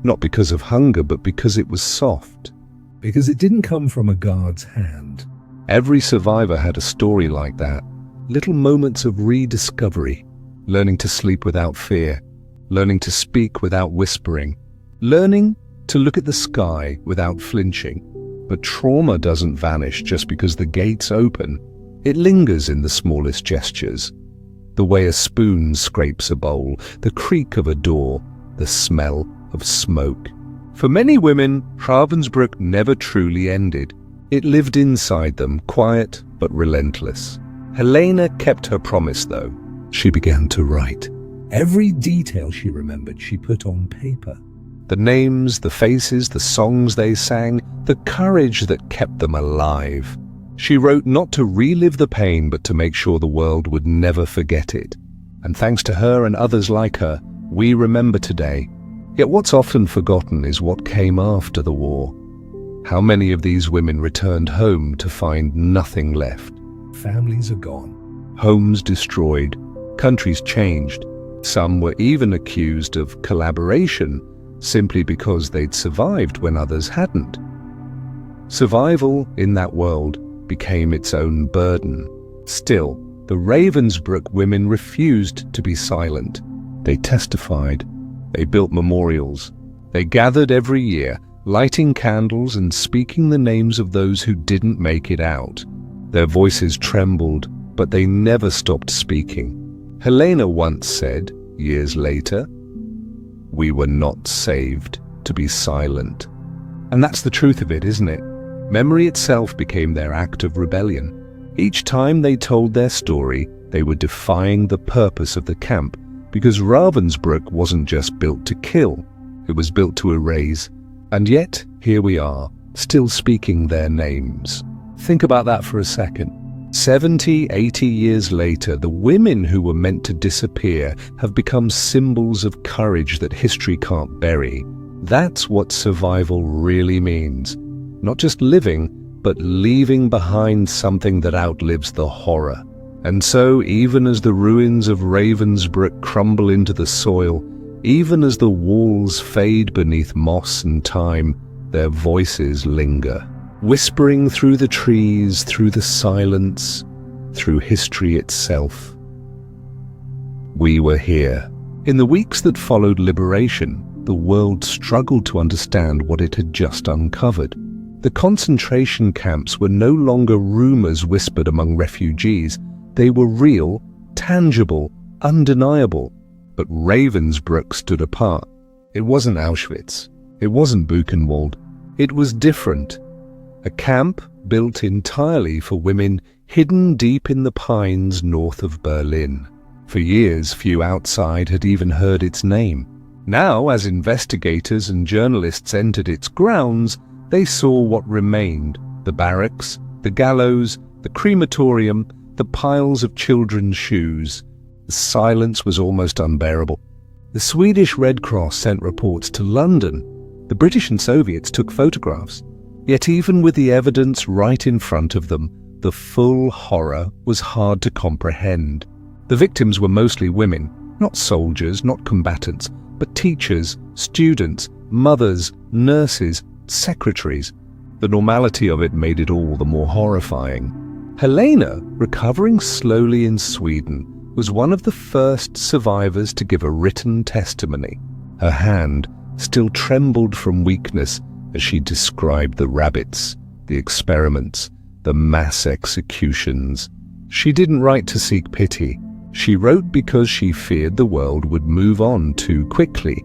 Not because of hunger, but because it was soft. Because it didn't come from a guard's hand. Every survivor had a story like that. Little moments of rediscovery. Learning to sleep without fear. Learning to speak without whispering. Learning to look at the sky without flinching. But trauma doesn't vanish just because the gates open. It lingers in the smallest gestures. The way a spoon scrapes a bowl, the creak of a door, the smell of smoke. For many women, Ravensbrück never truly ended. It lived inside them, quiet but relentless. Helena kept her promise, though. She began to write. Every detail she remembered, she put on paper. The names, the faces, the songs they sang, the courage that kept them alive. She wrote not to relive the pain, but to make sure the world would never forget it. And thanks to her and others like her, we remember today. Yet what's often forgotten is what came after the war. How many of these women returned home to find nothing left? Families are gone. Homes destroyed. Countries changed. Some were even accused of collaboration simply because they'd survived when others hadn't. Survival in that world became its own burden. Still, the Ravensbrück women refused to be silent. They testified. They built memorials. They gathered every year, lighting candles and speaking the names of those who didn't make it out. Their voices trembled, but they never stopped speaking. Helena once said, years later, "We were not saved to be silent." And that's the truth of it, isn't it? Memory itself became their act of rebellion. Each time they told their story, they were defying the purpose of the camp, because Ravensbrück wasn't just built to kill, it was built to erase. And yet, here we are, still speaking their names. Think about that for a second. 70, 80 years later, the women who were meant to disappear have become symbols of courage that history can't bury. That's what survival really means. Not just living, but leaving behind something that outlives the horror. And so, even as the ruins of Ravensbrück crumble into the soil, even as the walls fade beneath moss and time, their voices linger, whispering through the trees, through the silence, through history itself. We were here. In the weeks that followed liberation, the world struggled to understand what it had just uncovered. The concentration camps were no longer rumors whispered among refugees. They were real, tangible, undeniable. But Ravensbrück stood apart. It wasn't Auschwitz. It wasn't Buchenwald. It was different. A camp built entirely for women hidden deep in the pines north of Berlin. For years, few outside had even heard its name. Now, as investigators and journalists entered its grounds, they saw what remained: the barracks, the gallows, the crematorium, the piles of children's shoes. The silence was almost unbearable. The The Swedish Red Cross sent reports to London. The British and Soviets took photographs. Yet even with the evidence right in front of them, the full horror was hard to comprehend. The victims were mostly women, not soldiers, not combatants, but teachers, students, mothers, nurses, secretaries. The normality of it made it all the more horrifying. Helena, recovering slowly in Sweden, was one of the first survivors to give a written testimony. Her hand still trembled from weakness as she described the rabbits, the experiments, the mass executions. She didn't write to seek pity. She wrote because she feared the world would move on too quickly,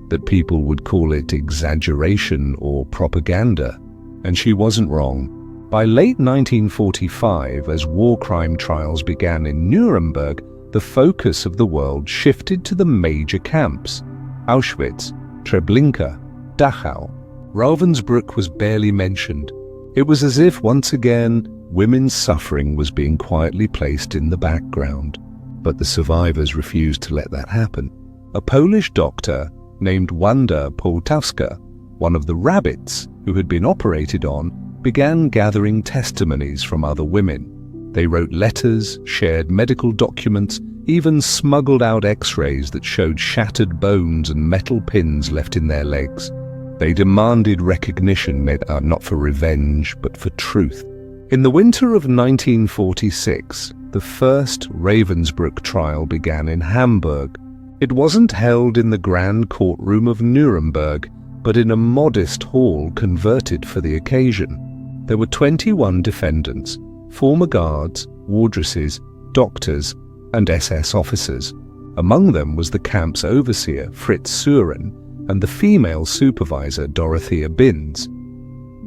that people would call it exaggeration or propaganda. And she wasn't wrong. By late 1945, as war crime trials began in Nuremberg, the focus of the world shifted to the major camps. Auschwitz, Treblinka, Dachau. Ravensbrück was barely mentioned. It was as if, once again, women's suffering was being quietly placed in the background. But the survivors refused to let that happen. A Polish doctor named Wanda Poltawska, one of the rabbits who had been operated on, began gathering testimonies from other women. They wrote letters, shared medical documents, even smuggled out x-rays that showed shattered bones and metal pins left in their legs. They demanded recognition, not for revenge, but for truth. In the winter of 1946, the first Ravensbrück trial began in Hamburg. It wasn't held in the grand courtroom of Nuremberg, but in a modest hall converted for the occasion. There were 21 defendants, former guards, wardresses, doctors, and SS officers. Among them was the camp's overseer, Fritz Suren, and the female supervisor, Dorothea Binz.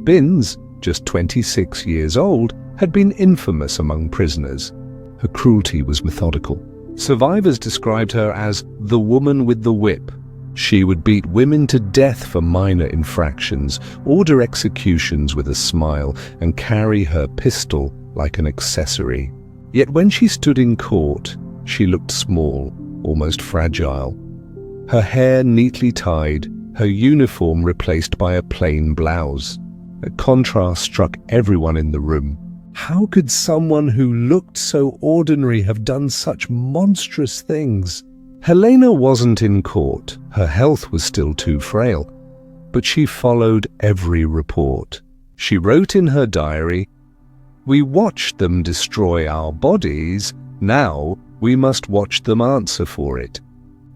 Binz, just 26 years old, had been infamous among prisoners. Her cruelty was methodical. Survivors described her as the woman with the whip. She would beat women to death for minor infractions, order executions with a smile, and carry her pistol like an accessory. Yet when she stood in court, she looked small, almost fragile. Her hair neatly tied, her uniform replaced by a plain blouse. A contrast struck everyone in the room. How could someone who looked so ordinary have done such monstrous things? Helena wasn't in court. Her health was still too frail. But she followed every report. She wrote in her diary, "We watched them destroy our bodies. Now we must watch them answer for it."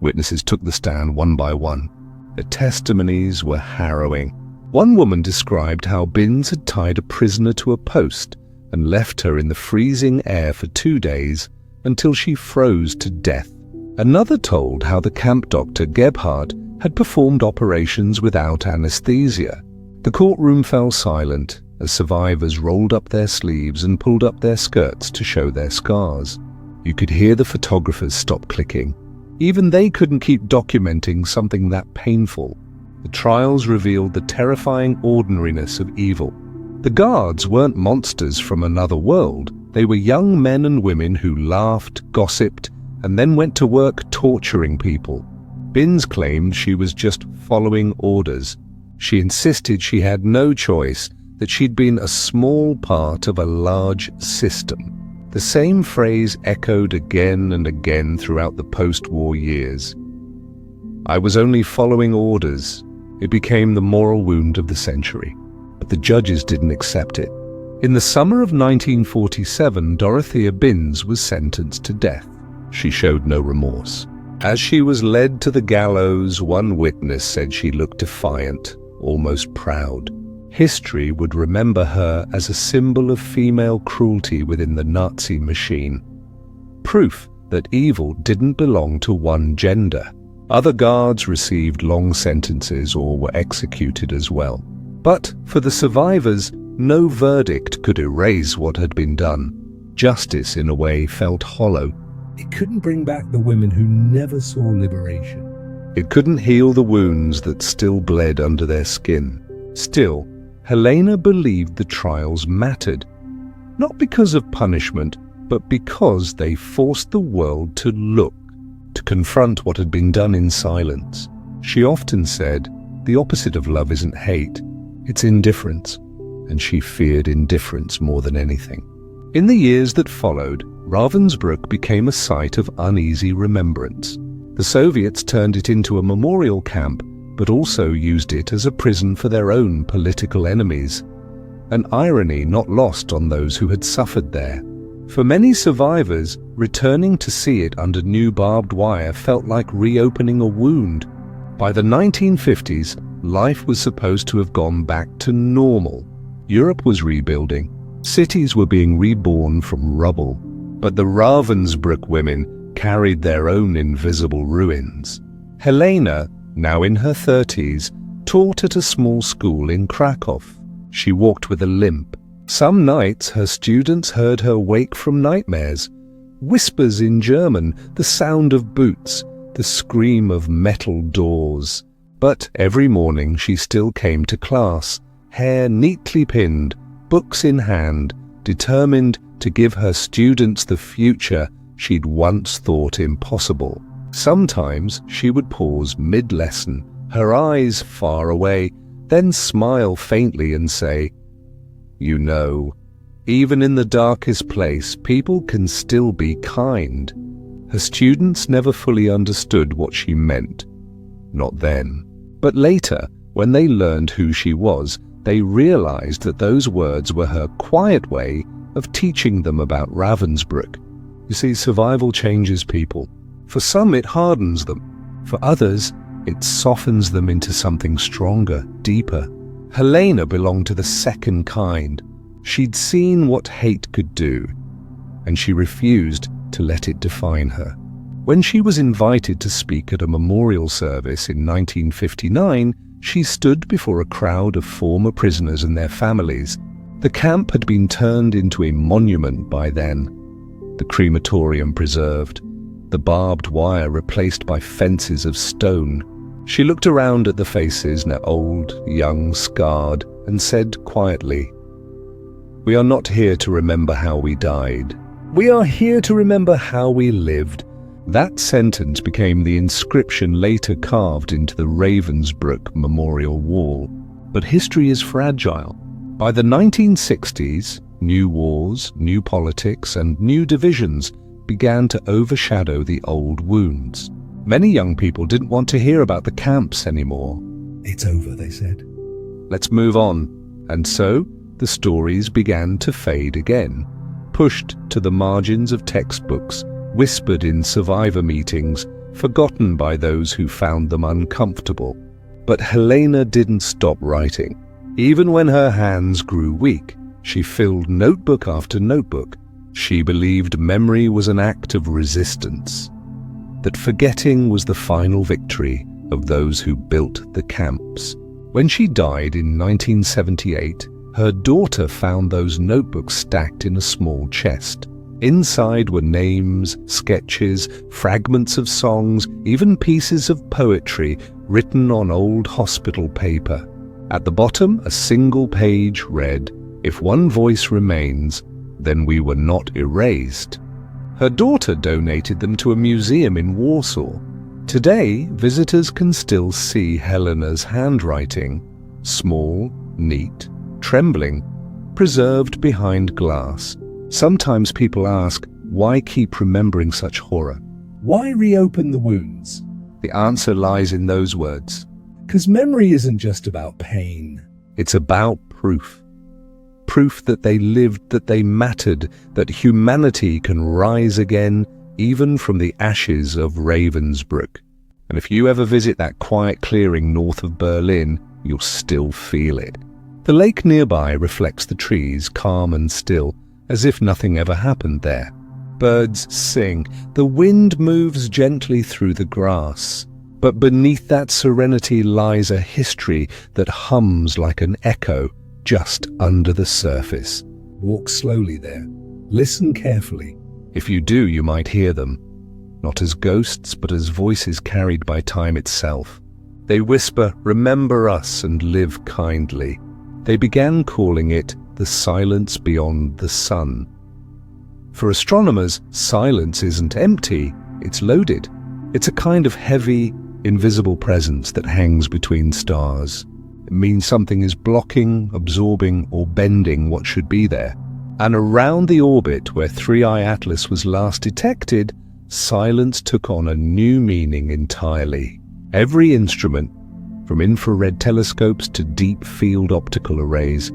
Witnesses took the stand one by one. The testimonies were harrowing. One woman described how Binz had tied a prisoner to a post and left her in the freezing air for 2 days until she froze to death. Another told how the camp doctor Gebhard had performed operations without anesthesia. The courtroom fell silent as survivors rolled up their sleeves and pulled up their skirts to show their scars. You could hear the photographers stop clicking. Even they couldn't keep documenting something that painful. The trials revealed the terrifying ordinariness of evil. The guards weren't monsters from another world. They were young men and women who laughed, gossiped, and then went to work torturing people. Binz claimed she was just following orders. She insisted she had no choice, that she'd been a small part of a large system. The same phrase echoed again and again throughout the post-war years. "I was only following orders." It became the moral wound of the century. But the judges didn't accept it. In the summer of 1947, Dorothea Binz was sentenced to death. She showed no remorse. As she was led to the gallows, one witness said she looked defiant, almost proud. History would remember her as a symbol of female cruelty within the Nazi machine. Proof that evil didn't belong to one gender. Other guards received long sentences or were executed as well. But for the survivors, no verdict could erase what had been done. Justice, in a way, felt hollow. It couldn't bring back the women who never saw liberation. It couldn't heal the wounds that still bled under their skin. Still, Helena believed the trials mattered, not because of punishment, but because they forced the world to look. to confront what had been done in silence. She often said, the opposite of love isn't hate, it's indifference, and she feared indifference more than anything. In the years that followed, Ravensbrück became a site of uneasy remembrance. The Soviets turned it into a memorial camp, but also used it as a prison for their own political enemies. An irony not lost on those who had suffered there. For many survivors, returning to see it under new barbed wire felt like reopening a wound. By the 1950s, life was supposed to have gone back to normal. Europe was rebuilding. Cities were being reborn from rubble. But the Ravensbrück women carried their own invisible ruins. Helena, now in her 30s, taught at a small school in Krakow. She walked with a limp. Some nights her students heard her wake from nightmares. Whispers in German, the sound of boots, the scream of metal doors. But every morning she still came to class, hair neatly pinned, books in hand, determined to give her students the future she'd once thought impossible. Sometimes she would pause mid-lesson, her eyes far away, then smile faintly and say, "You know, even in the darkest place, people can still be kind." Her students never fully understood what she meant. Not then. But later, when they learned who she was, they realized that those words were her quiet way of teaching them about Ravensbrück. You see, survival changes people. For some, it hardens them. For others, it softens them into something stronger, deeper. Helena belonged to the second kind. She'd seen what hate could do, and she refused to let it define her. When she was invited to speak at a memorial service in 1959, she stood before a crowd of former prisoners and their families. The camp had been turned into a monument by then. The crematorium preserved, the barbed wire replaced by fences of stone. She looked around at the faces, now old, young, scarred, and said quietly, "We are not here to remember how we died. We are here to remember how we lived." That sentence became the inscription later carved into the Ravensbrück Memorial Wall. But history is fragile. By the 1960s, new wars, new politics, and new divisions began to overshadow the old wounds. Many young people didn't want to hear about the camps anymore. "It's over," they said. "Let's move on." And so, the stories began to fade again, pushed to the margins of textbooks, whispered in survivor meetings, forgotten by those who found them uncomfortable. But Helena didn't stop writing. Even when her hands grew weak, she filled notebook after notebook. She believed memory was an act of resistance, that forgetting was the final victory of those who built the camps. When she died in 1978, her daughter found those notebooks stacked in a small chest. Inside were names, sketches, fragments of songs, even pieces of poetry written on old hospital paper. At the bottom, a single page read, "If one voice remains, then we were not erased." Her daughter donated them to a museum in Warsaw. Today, visitors can still see Helena's handwriting, small, neat, trembling, preserved behind glass. Sometimes people ask, why keep remembering such horror? Why reopen the wounds? The answer lies in those words. Because memory isn't just about pain. It's about proof. Proof that they lived, that they mattered, that humanity can rise again, even from the ashes of Ravensbrück. And if you ever visit that quiet clearing north of Berlin, you'll still feel it. The lake nearby reflects the trees, calm and still, as if nothing ever happened there. Birds sing, the wind moves gently through the grass. But beneath that serenity lies a history that hums like an echo just under the surface. Walk slowly there. Listen carefully. If you do, you might hear them, not as ghosts, but as voices carried by time itself. They whisper, "Remember us and live kindly." They began calling it the silence beyond the sun. For astronomers, silence isn't empty, it's loaded. It's a kind of heavy, invisible presence that hangs between stars. It means something is blocking, absorbing, or bending what should be there. And around the orbit where 3IATLAS was last detected, silence took on a new meaning entirely. Every instrument, from infrared telescopes to deep field optical arrays,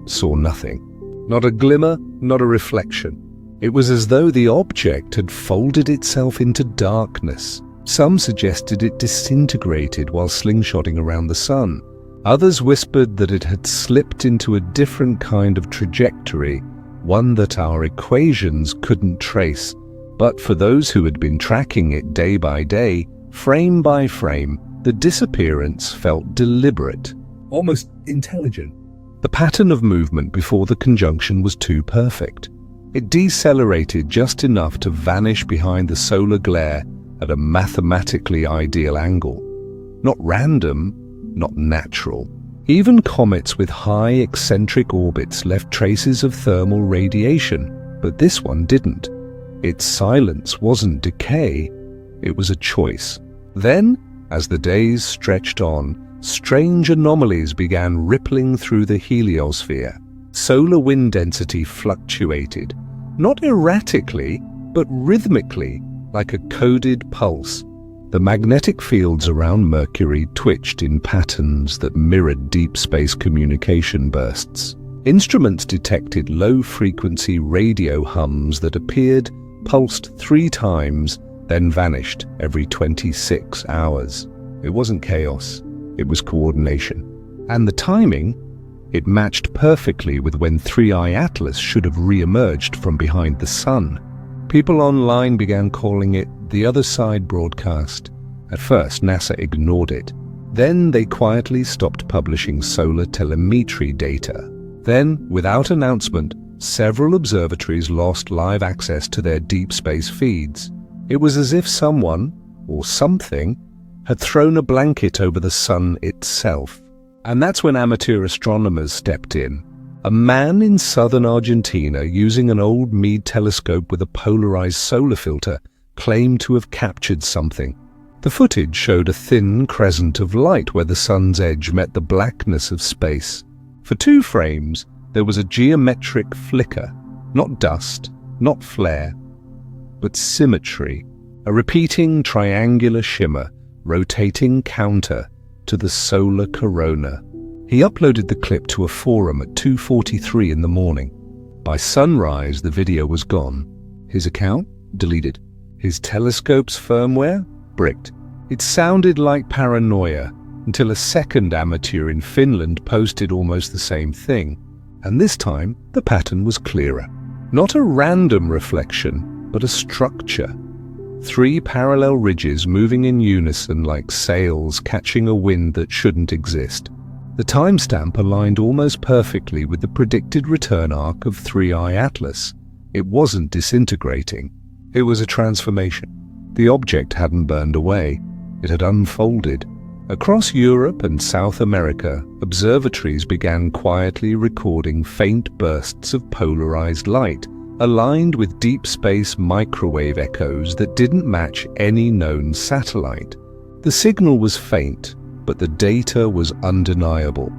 saw nothing. Not a glimmer, not a reflection. It was as though the object had folded itself into darkness. Some suggested it disintegrated while slingshotting around the sun. Others whispered that it had slipped into a different kind of trajectory, one that our equations couldn't trace. But for those who had been tracking it day by day, frame by frame, the disappearance felt deliberate, almost intelligent. The pattern of movement before the conjunction was too perfect. It decelerated just enough to vanish behind the solar glare at a mathematically ideal angle. Not random, not natural. Even comets with high eccentric orbits left traces of thermal radiation, but this one didn't. Its silence wasn't decay, it was a choice. Then, as the days stretched on, strange anomalies began rippling through the heliosphere. Solar wind density fluctuated, not erratically, but rhythmically, like a coded pulse. The magnetic fields around Mercury twitched in patterns that mirrored deep space communication bursts. Instruments detected low-frequency radio hums that appeared, pulsed 3 times, then vanished every 26 hours. It wasn't chaos, it was coordination. And the timing? It matched perfectly with when 3IATLAS should have re-emerged from behind the sun. People online began calling it the Other Side broadcast. At first, NASA ignored it. Then they quietly stopped publishing solar telemetry data. Then, without announcement, several observatories lost live access to their deep space feeds. It was as if someone, or something, had thrown a blanket over the sun itself. And that's when amateur astronomers stepped in. A man in southern Argentina, using an old Meade telescope with a polarized solar filter, claimed to have captured something. The footage showed a thin crescent of light where the sun's edge met the blackness of space. For 2 frames, there was a geometric flicker, not dust, not flare, but symmetry, a repeating triangular shimmer, rotating counter to the solar corona. He uploaded the clip to a forum at 2:43 in the morning. By sunrise, the video was gone. His account? Deleted. His telescope's firmware? Bricked. It sounded like paranoia until a second amateur in Finland posted almost the same thing. And this time, the pattern was clearer. Not a random reflection, but a structure. 3 parallel ridges moving in unison like sails catching a wind that shouldn't exist. The timestamp aligned almost perfectly with the predicted return arc of 3IATLAS. It wasn't disintegrating. It was a transformation. The object hadn't burned away. It had unfolded. Across Europe and South America, observatories began quietly recording faint bursts of polarized light, aligned with deep space microwave echoes that didn't match any known satellite. The signal was faint, but the data was undeniable.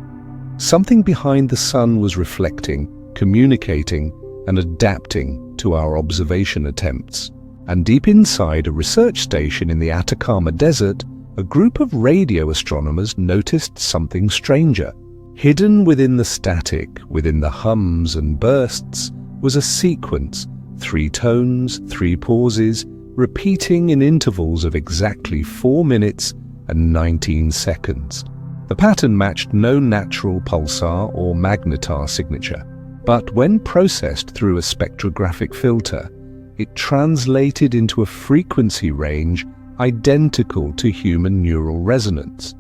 Something behind the sun was reflecting, communicating, and adapting to our observation attempts. And deep inside a research station in the Atacama Desert, a group of radio astronomers noticed something stranger. Hidden within the static, within the hums and bursts, was a sequence, 3 tones, 3 pauses, repeating in intervals of exactly 4 minutes and 19 seconds. The pattern matched no natural pulsar or magnetar signature, but when processed through a spectrographic filter, it translated into a frequency range identical to human neural resonance.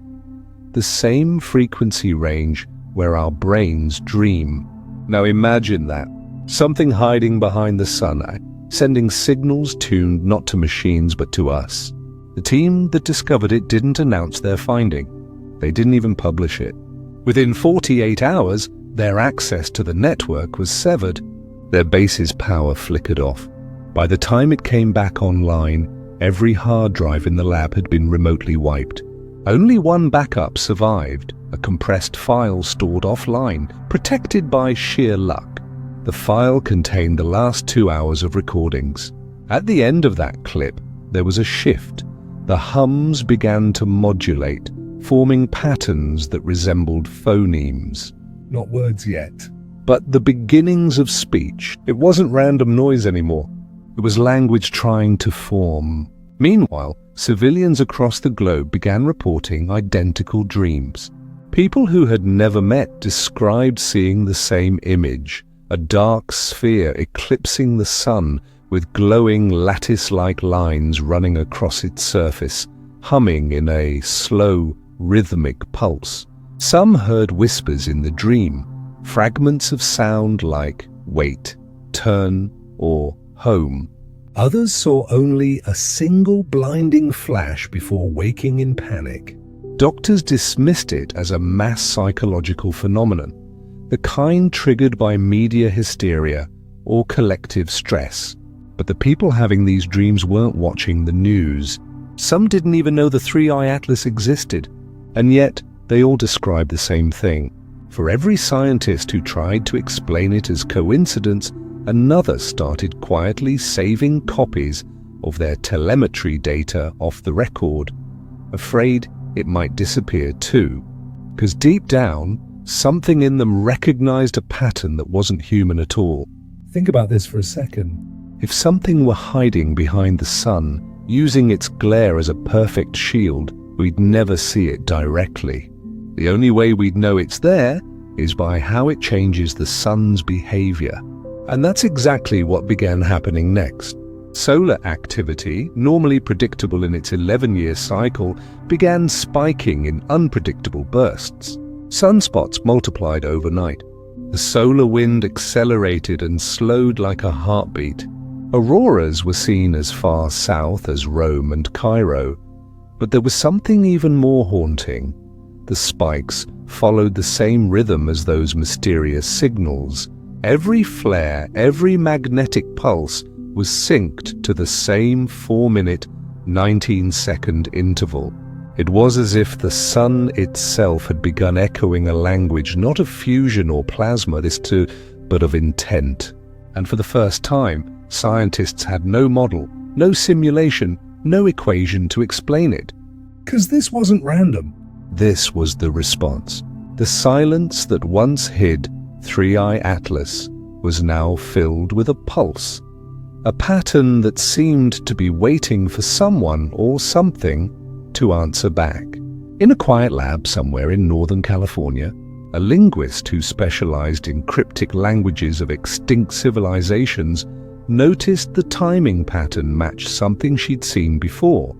The same frequency range where our brains dream. Now imagine that. Something hiding behind the sun, sending signals tuned not to machines but to us. The team that discovered it didn't announce their finding. They didn't even publish it. Within 48 hours, their access to the network was severed. Their base's power flickered off. By the time it came back online, Every hard drive in the lab had been remotely wiped. Only one backup survived, a compressed file stored offline, protected by sheer luck. The file contained the last 2 hours of recordings. At the end of that clip, there was a shift. The hums began to modulate, forming patterns that resembled phonemes. Not words yet. But the beginnings of speech. It wasn't random noise anymore. It was language trying to form. Meanwhile, civilians across the globe began reporting identical dreams. People who had never met described seeing the same image, a dark sphere eclipsing the sun with glowing lattice-like lines running across its surface, humming in a slow, rhythmic pulse. Some heard whispers in the dream, fragments of sound like wait, turn, or home. Others saw only a single blinding flash before waking in panic. Doctors dismissed it as a mass psychological phenomenon, the kind triggered by media hysteria or collective stress. But the people having these dreams weren't watching the news. Some didn't even know the 3IATLAS existed, and yet they all described the same thing. For every scientist who tried to explain it as coincidence, another started quietly saving copies of their telemetry data off the record, afraid it might disappear too. Because deep down, something in them recognized a pattern that wasn't human at all. Think about this for a second. If something were hiding behind the sun, using its glare as a perfect shield, we'd never see it directly. The only way we'd know it's there is by how it changes the sun's behavior. And that's exactly what began happening next. Solar activity, normally predictable in its 11-year cycle, began spiking in unpredictable bursts. Sunspots multiplied overnight. The solar wind accelerated and slowed like a heartbeat. Auroras were seen as far south as Rome and Cairo. But there was something even more haunting. The spikes followed the same rhythm as those mysterious signals. Every flare, every magnetic pulse was synced to the same 4-minute, 19-second interval. It was as if the sun itself had begun echoing a language not of fusion or plasma, but of intent. And for the first time, scientists had no model, no simulation, no equation to explain it. 'Cause this wasn't random. This was the response. The silence that once hid 3IATLAS was now filled with a pulse, a pattern that seemed to be waiting for someone or something to answer back. In a quiet lab somewhere in Northern California, a linguist who specialized in cryptic languages of extinct civilizations noticed the timing pattern matched something she'd seen before,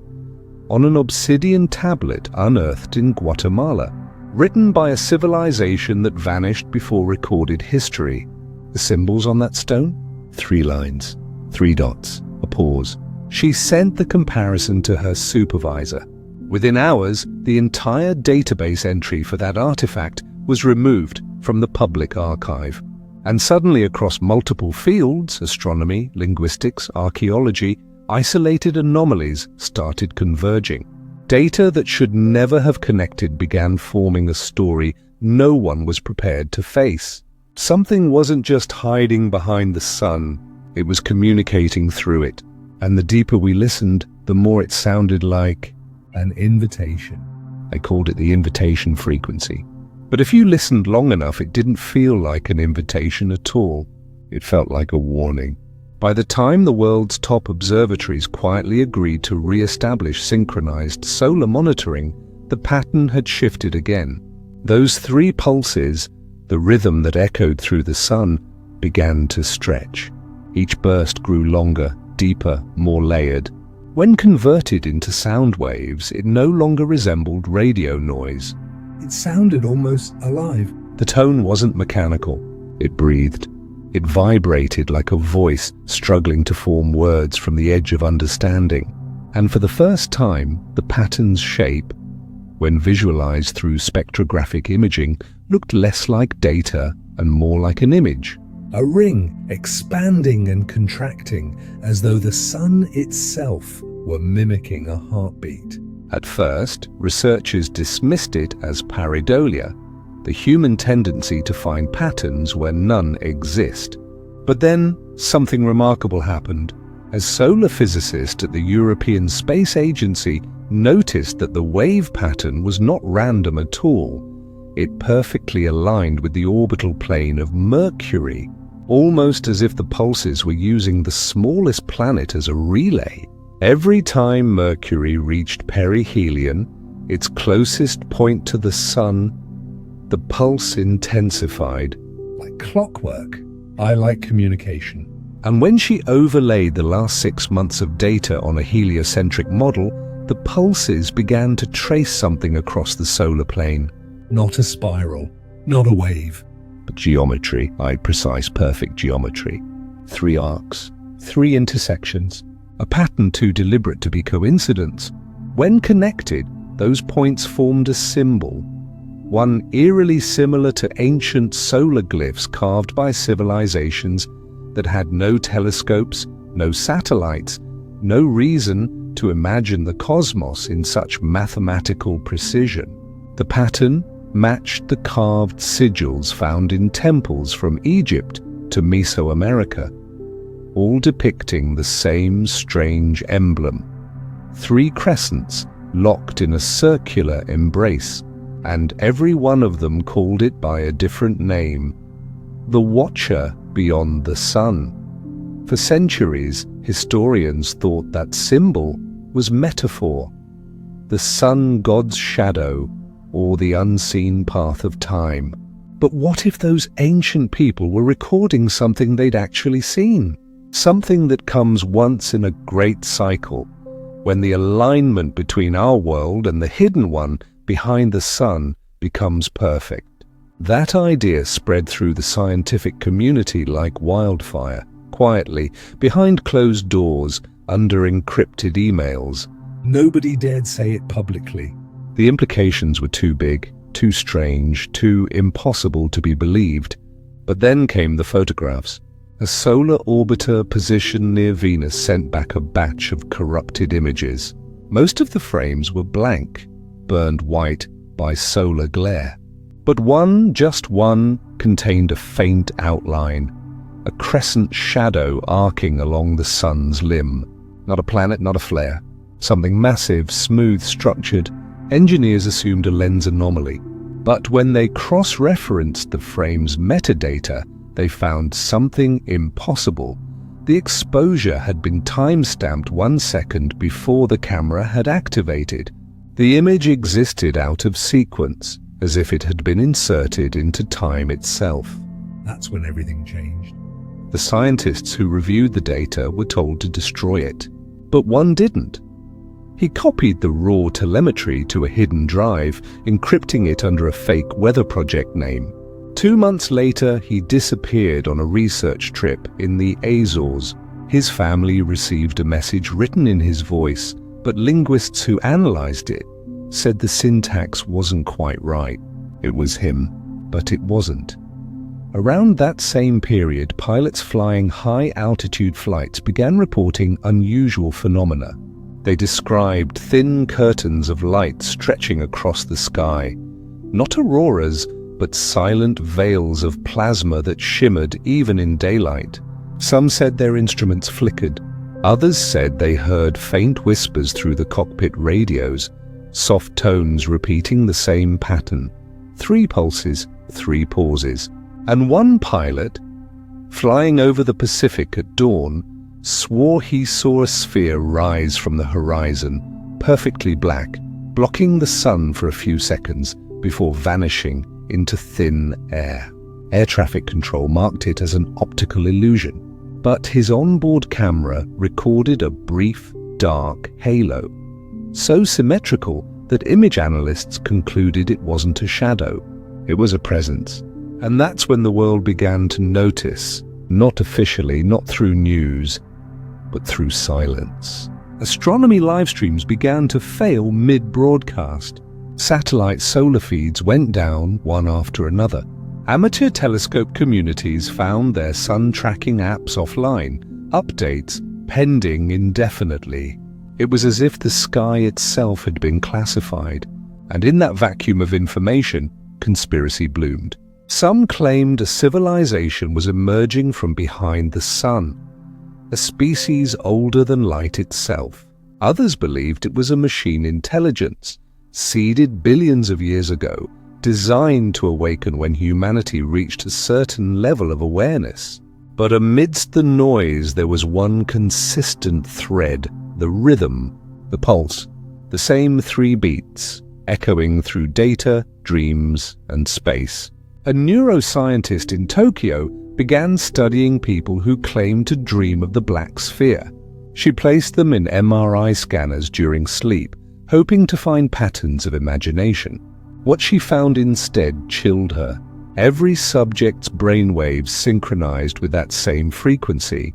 on an obsidian tablet unearthed in Guatemala, written by a civilization that vanished before recorded history. The symbols on that stone? 3 lines, 3 dots, a pause. She sent the comparison to her supervisor. Within hours, the entire database entry for that artifact was removed from the public archive. And suddenly, across multiple fields, astronomy, linguistics, archaeology, isolated anomalies started converging. Data that should never have connected began forming a story no one was prepared to face. Something wasn't just hiding behind the sun, it was communicating through it. And the deeper we listened, the more it sounded like an invitation. I called it the invitation frequency. But if you listened long enough, it didn't feel like an invitation at all. It felt like a warning. By the time the world's top observatories quietly agreed to re-establish synchronized solar monitoring, the pattern had shifted again. Those 3 pulses, the rhythm that echoed through the sun, began to stretch. Each burst grew longer, deeper, more layered. When converted into sound waves, it no longer resembled radio noise. It sounded almost alive. The tone wasn't mechanical. It breathed. It vibrated like a voice struggling to form words from the edge of understanding. And for the first time, the pattern's shape, when visualized through spectrographic imaging, looked less like data and more like an image. A ring expanding and contracting as though the sun itself were mimicking a heartbeat. At first, researchers dismissed it as pareidolia, the human tendency to find patterns where none exist. But then, something remarkable happened. As solar physicists at the European Space Agency noticed that the wave pattern was not random at all. It perfectly aligned with the orbital plane of Mercury, almost as if the pulses were using the smallest planet as a relay. Every time Mercury reached perihelion, its closest point to the Sun, the pulse intensified. Like clockwork. I like communication. And when she overlaid the last 6 months of data on a heliocentric model, the pulses began to trace something across the solar plane. Not a spiral, not a wave. But geometry, precise perfect geometry. 3 arcs, 3 intersections, a pattern too deliberate to be coincidence. When connected, those points formed a symbol, one eerily similar to ancient solar glyphs carved by civilizations that had no telescopes, no satellites, no reason to imagine the cosmos in such mathematical precision. The pattern matched the carved sigils found in temples from Egypt to Mesoamerica, all depicting the same strange emblem. 3 crescents locked in a circular embrace, and every one of them called it by a different name: the Watcher beyond the Sun. For centuries, historians thought that symbol was metaphor, the sun god's shadow, or the unseen path of time. But what if those ancient people were recording something they'd actually seen? Something that comes once in a great cycle, when the alignment between our world and the hidden one behind the sun becomes perfect. That idea spread through the scientific community like wildfire, quietly, behind closed doors, under encrypted emails. Nobody dared say it publicly. The implications were too big, too strange, too impossible to be believed. But then came the photographs. A solar orbiter positioned near Venus sent back a batch of corrupted images. Most of the frames were blank, burned white by solar glare. But one, just one, contained a faint outline, a crescent shadow arcing along the sun's limb. Not a planet, not a flare. Something massive, smooth, structured. Engineers assumed a lens anomaly. But when they cross-referenced the frame's metadata, they found something impossible. The exposure had been time-stamped 1 second before the camera had activated. The image existed out of sequence, as if it had been inserted into time itself. That's when everything changed. The scientists who reviewed the data were told to destroy it, but one didn't. He copied the raw telemetry to a hidden drive, encrypting it under a fake weather project name. 2 months later, he disappeared on a research trip in the Azores. His family received a message written in his voice, but linguists who analyzed it said the syntax wasn't quite right. It was him, but it wasn't. Around that same period, pilots flying high-altitude flights began reporting unusual phenomena. They described thin curtains of light stretching across the sky. Not auroras, but silent veils of plasma that shimmered even in daylight. Some said their instruments flickered. Others said they heard faint whispers through the cockpit radios, soft tones repeating the same pattern. 3 pulses, 3 pauses. And one pilot, flying over the Pacific at dawn, swore he saw a sphere rise from the horizon, perfectly black, blocking the sun for a few seconds before vanishing into thin air. Air traffic control marked it as an optical illusion, but his onboard camera recorded a brief, dark halo, so symmetrical that image analysts concluded it wasn't a shadow, it was a presence. And that's when the world began to notice, not officially, not through news, but through silence. Astronomy live streams began to fail mid-broadcast. Satellite solar feeds went down one after another. Amateur telescope communities found their sun tracking apps offline, updates pending indefinitely. It was as if the sky itself had been classified, and in that vacuum of information, conspiracy bloomed. Some claimed a civilization was emerging from behind the sun, a species older than light itself. Others believed it was a machine intelligence, seeded billions of years ago, designed to awaken when humanity reached a certain level of awareness. But amidst the noise there was one consistent thread, the rhythm, the pulse, the same 3 beats, echoing through data, dreams, and space. A neuroscientist in Tokyo began studying people who claimed to dream of the black sphere. She placed them in MRI scanners during sleep, hoping to find patterns of imagination. What she found instead chilled her. Every subject's brainwaves synchronized with that same frequency.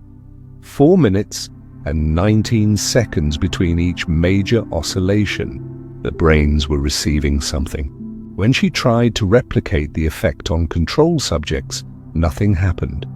4 minutes and 19 seconds between each major oscillation. The brains were receiving something. When she tried to replicate the effect on control subjects, nothing happened,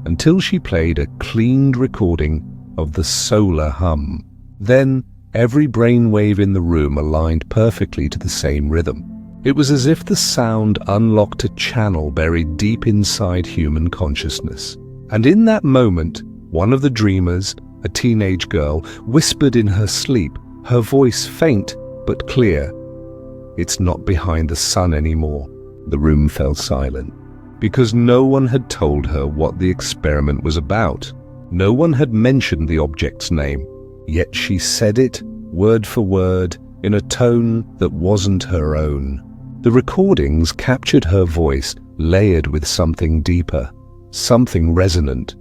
until she played a cleaned recording of the solar hum. Then, every brainwave in the room aligned perfectly to the same rhythm. It was as if the sound unlocked a channel buried deep inside human consciousness. And in that moment, one of the dreamers, a teenage girl, whispered in her sleep, her voice faint but clear, "It's not behind the sun anymore." The room fell silent, because no one had told her what the experiment was about. No one had mentioned the object's name, yet she said it, word for word, in a tone that wasn't her own. The recordings captured her voice, layered with something deeper, something resonant,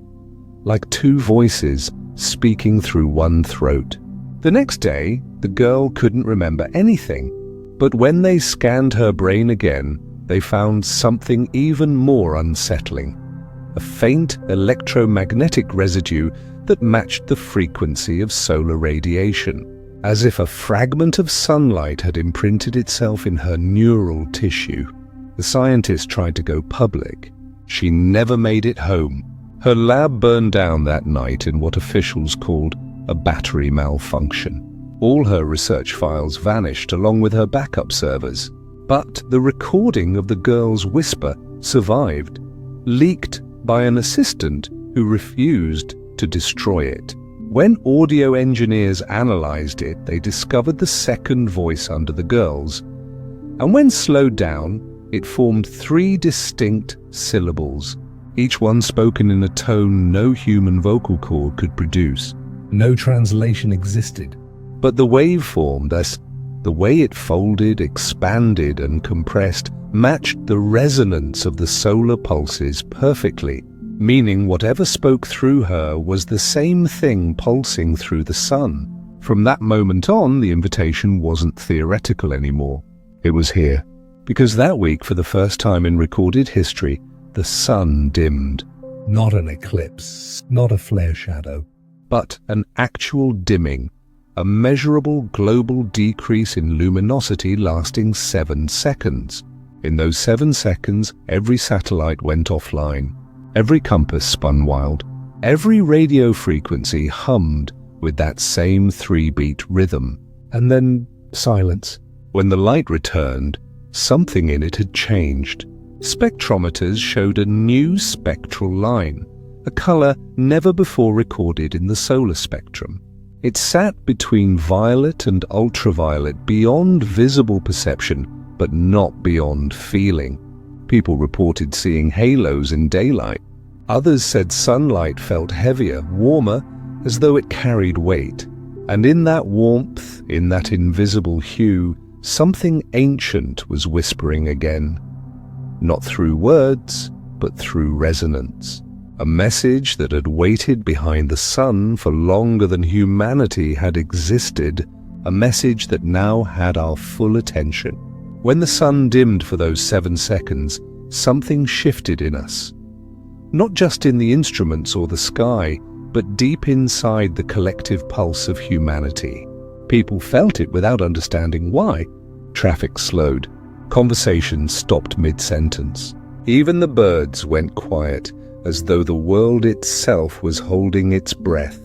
like 2 voices speaking through one throat. The next day, the girl couldn't remember anything, but when they scanned her brain again, they found something even more unsettling. A faint electromagnetic residue that matched the frequency of solar radiation, as if a fragment of sunlight had imprinted itself in her neural tissue. The scientist tried to go public. She never made it home. Her lab burned down that night in what officials called a battery malfunction. All her research files vanished along with her backup servers. But the recording of the girl's whisper survived, leaked by an assistant who refused to destroy it. When audio engineers analyzed it, they discovered the second voice under the girl's. And when slowed down, it formed 3 distinct syllables, each one spoken in a tone no human vocal cord could produce. No translation existed. But the waveform, thus, the way it folded, expanded, and compressed, matched the resonance of the solar pulses perfectly, meaning whatever spoke through her was the same thing pulsing through the sun. From that moment on, the invitation wasn't theoretical anymore. It was here. Because that week, for the first time in recorded history, the sun dimmed. Not an eclipse, not a flare shadow, but an actual dimming, a measurable global decrease in luminosity lasting 7 seconds. In those 7 seconds, every satellite went offline. Every compass spun wild. Every radio frequency hummed with that same 3-beat rhythm. And then silence. When the light returned, something in it had changed. Spectrometers showed a new spectral line, a color never before recorded in the solar spectrum. It sat between violet and ultraviolet, beyond visible perception, but not beyond feeling. People reported seeing halos in daylight. Others said sunlight felt heavier, warmer, as though it carried weight. And in that warmth, in that invisible hue, something ancient was whispering again. Not through words, but through resonance. A message that had waited behind the sun for longer than humanity had existed, a message that now had our full attention. When the sun dimmed for those 7 seconds, something shifted in us. Not just in the instruments or the sky, but deep inside the collective pulse of humanity. People felt it without understanding why. Traffic slowed. Conversations stopped mid-sentence. Even the birds went quiet, as though the world itself was holding its breath.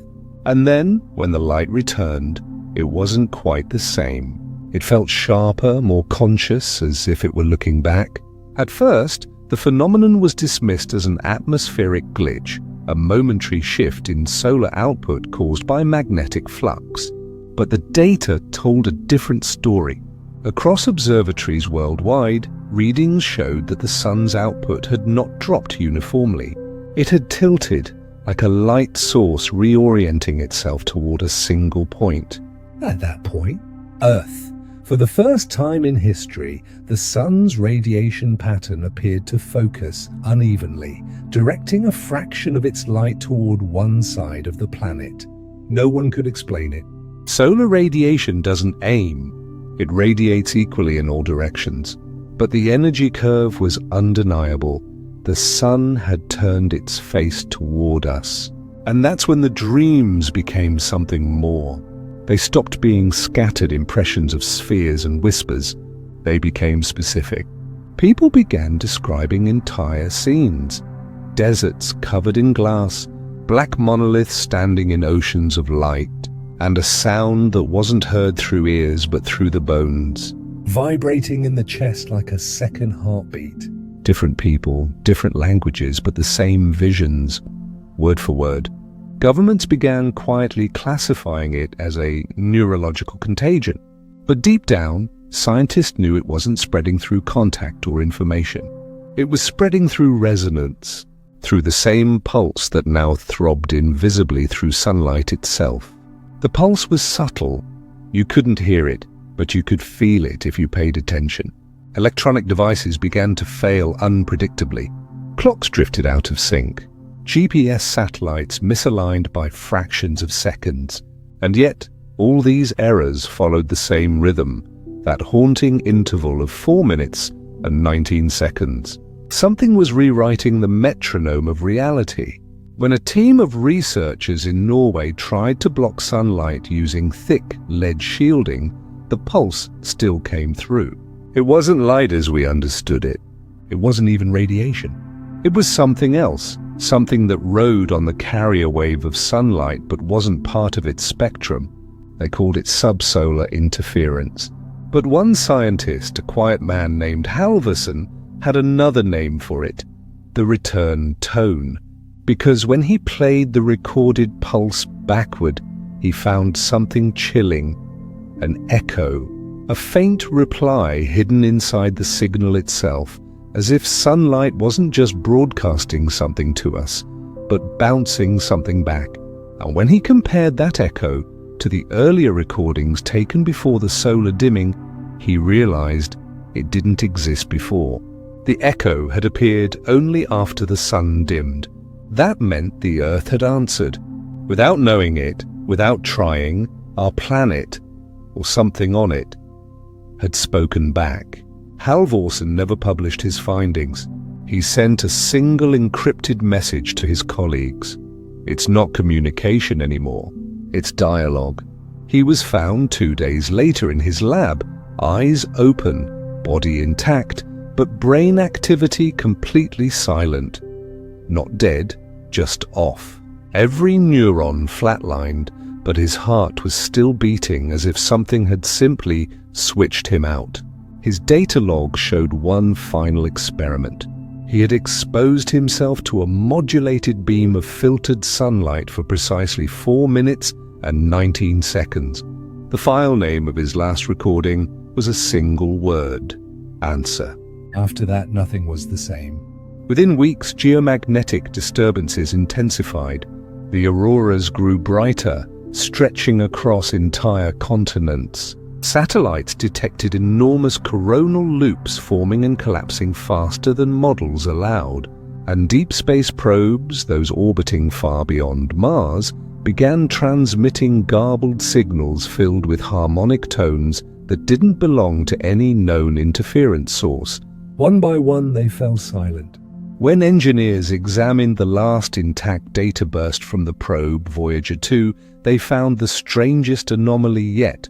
And then, when the light returned, it wasn't quite the same. It felt sharper, more conscious, as if it were looking back. At first, the phenomenon was dismissed as an atmospheric glitch, a momentary shift in solar output caused by magnetic flux. But the data told a different story. Across observatories worldwide, readings showed that the sun's output had not dropped uniformly. It had tilted, like a light source reorienting itself toward a single point. At that point, Earth. For the first time in history, the sun's radiation pattern appeared to focus unevenly, directing a fraction of its light toward one side of the planet. No one could explain it. Solar radiation doesn't aim. It radiates equally in all directions. But the energy curve was undeniable. The sun had turned its face toward us. And that's when the dreams became something more. They stopped being scattered impressions of spheres and whispers. They became specific. People began describing entire scenes. Deserts covered in glass, black monoliths standing in oceans of light, and a sound that wasn't heard through ears but through the bones. Vibrating in the chest like a second heartbeat. Different people, different languages, but the same visions, word for word. Governments began quietly classifying it as a neurological contagion. But deep down, scientists knew it wasn't spreading through contact or information. It was spreading through resonance, through the same pulse that now throbbed invisibly through sunlight itself. The pulse was subtle. You couldn't hear it, but you could feel it if you paid attention. Electronic devices began to fail unpredictably. Clocks drifted out of sync. GPS satellites misaligned by fractions of seconds. And yet, all these errors followed the same rhythm, that haunting interval of 4 minutes and 19 seconds. Something was rewriting the metronome of reality. When a team of researchers in Norway tried to block sunlight using thick lead shielding, the pulse still came through. It wasn't light as we understood it. It wasn't even radiation. It was something else, something that rode on the carrier wave of sunlight but wasn't part of its spectrum. They called it subsolar interference. But one scientist, a quiet man named Halvorsen, had another name for it, the return tone. Because when he played the recorded pulse backward, he found something chilling, an echo, a faint reply hidden inside the signal itself, as if sunlight wasn't just broadcasting something to us, but bouncing something back. And when he compared that echo to the earlier recordings taken before the solar dimming, he realized it didn't exist before. The echo had appeared only after the sun dimmed. That meant the Earth had answered. Without knowing it, without trying, our planet, or something on it, had spoken back. Halvorsen never published his findings. He sent a single encrypted message to his colleagues. It's not communication anymore, it's dialogue. He was found 2 days later in his lab, eyes open, body intact, but brain activity completely silent. Not dead, just off. Every neuron flatlined, but his heart was still beating as if something had simply switched him out. His data log showed one final experiment. He had exposed himself to a modulated beam of filtered sunlight for precisely 4 minutes and 19 seconds. The file name of his last recording was a single word: answer. After that, nothing was the same. Within weeks, geomagnetic disturbances intensified. The auroras grew brighter, stretching across entire continents. Satellites detected enormous coronal loops forming and collapsing faster than models allowed, and deep space probes, those orbiting far beyond Mars, began transmitting garbled signals filled with harmonic tones that didn't belong to any known interference source. One by one, they fell silent. When engineers examined the last intact data burst from the probe, Voyager 2, they found the strangest anomaly yet.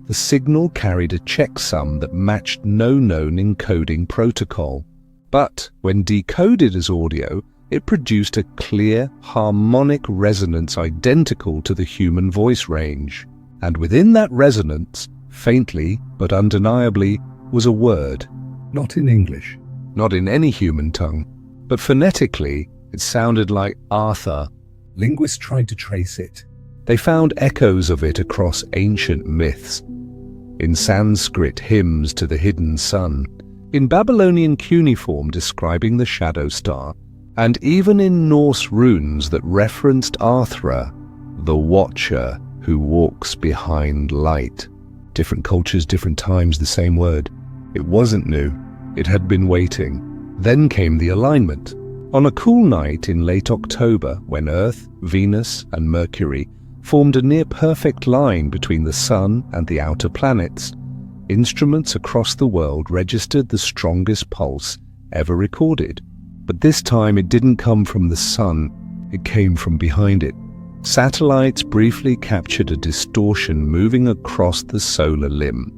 The signal carried a checksum that matched no known encoding protocol. But when decoded as audio, it produced a clear, harmonic resonance identical to the human voice range. And within that resonance, faintly but undeniably, was a word. Not in English. Not in any human tongue, but phonetically it sounded like Arthur. Linguists tried to trace it. They found echoes of it across ancient myths, in Sanskrit hymns to the hidden sun, in Babylonian cuneiform describing the shadow star, and even in Norse runes that referenced Arthra, the watcher who walks behind light. Different cultures, different times, the same word. It wasn't new. It had been waiting. Then came the alignment. On a cool night in late October, when Earth, Venus, and Mercury formed a near-perfect line between the Sun and the outer planets, instruments across the world registered the strongest pulse ever recorded. But this time it didn't come from the Sun, it came from behind it. Satellites briefly captured a distortion moving across the solar limb.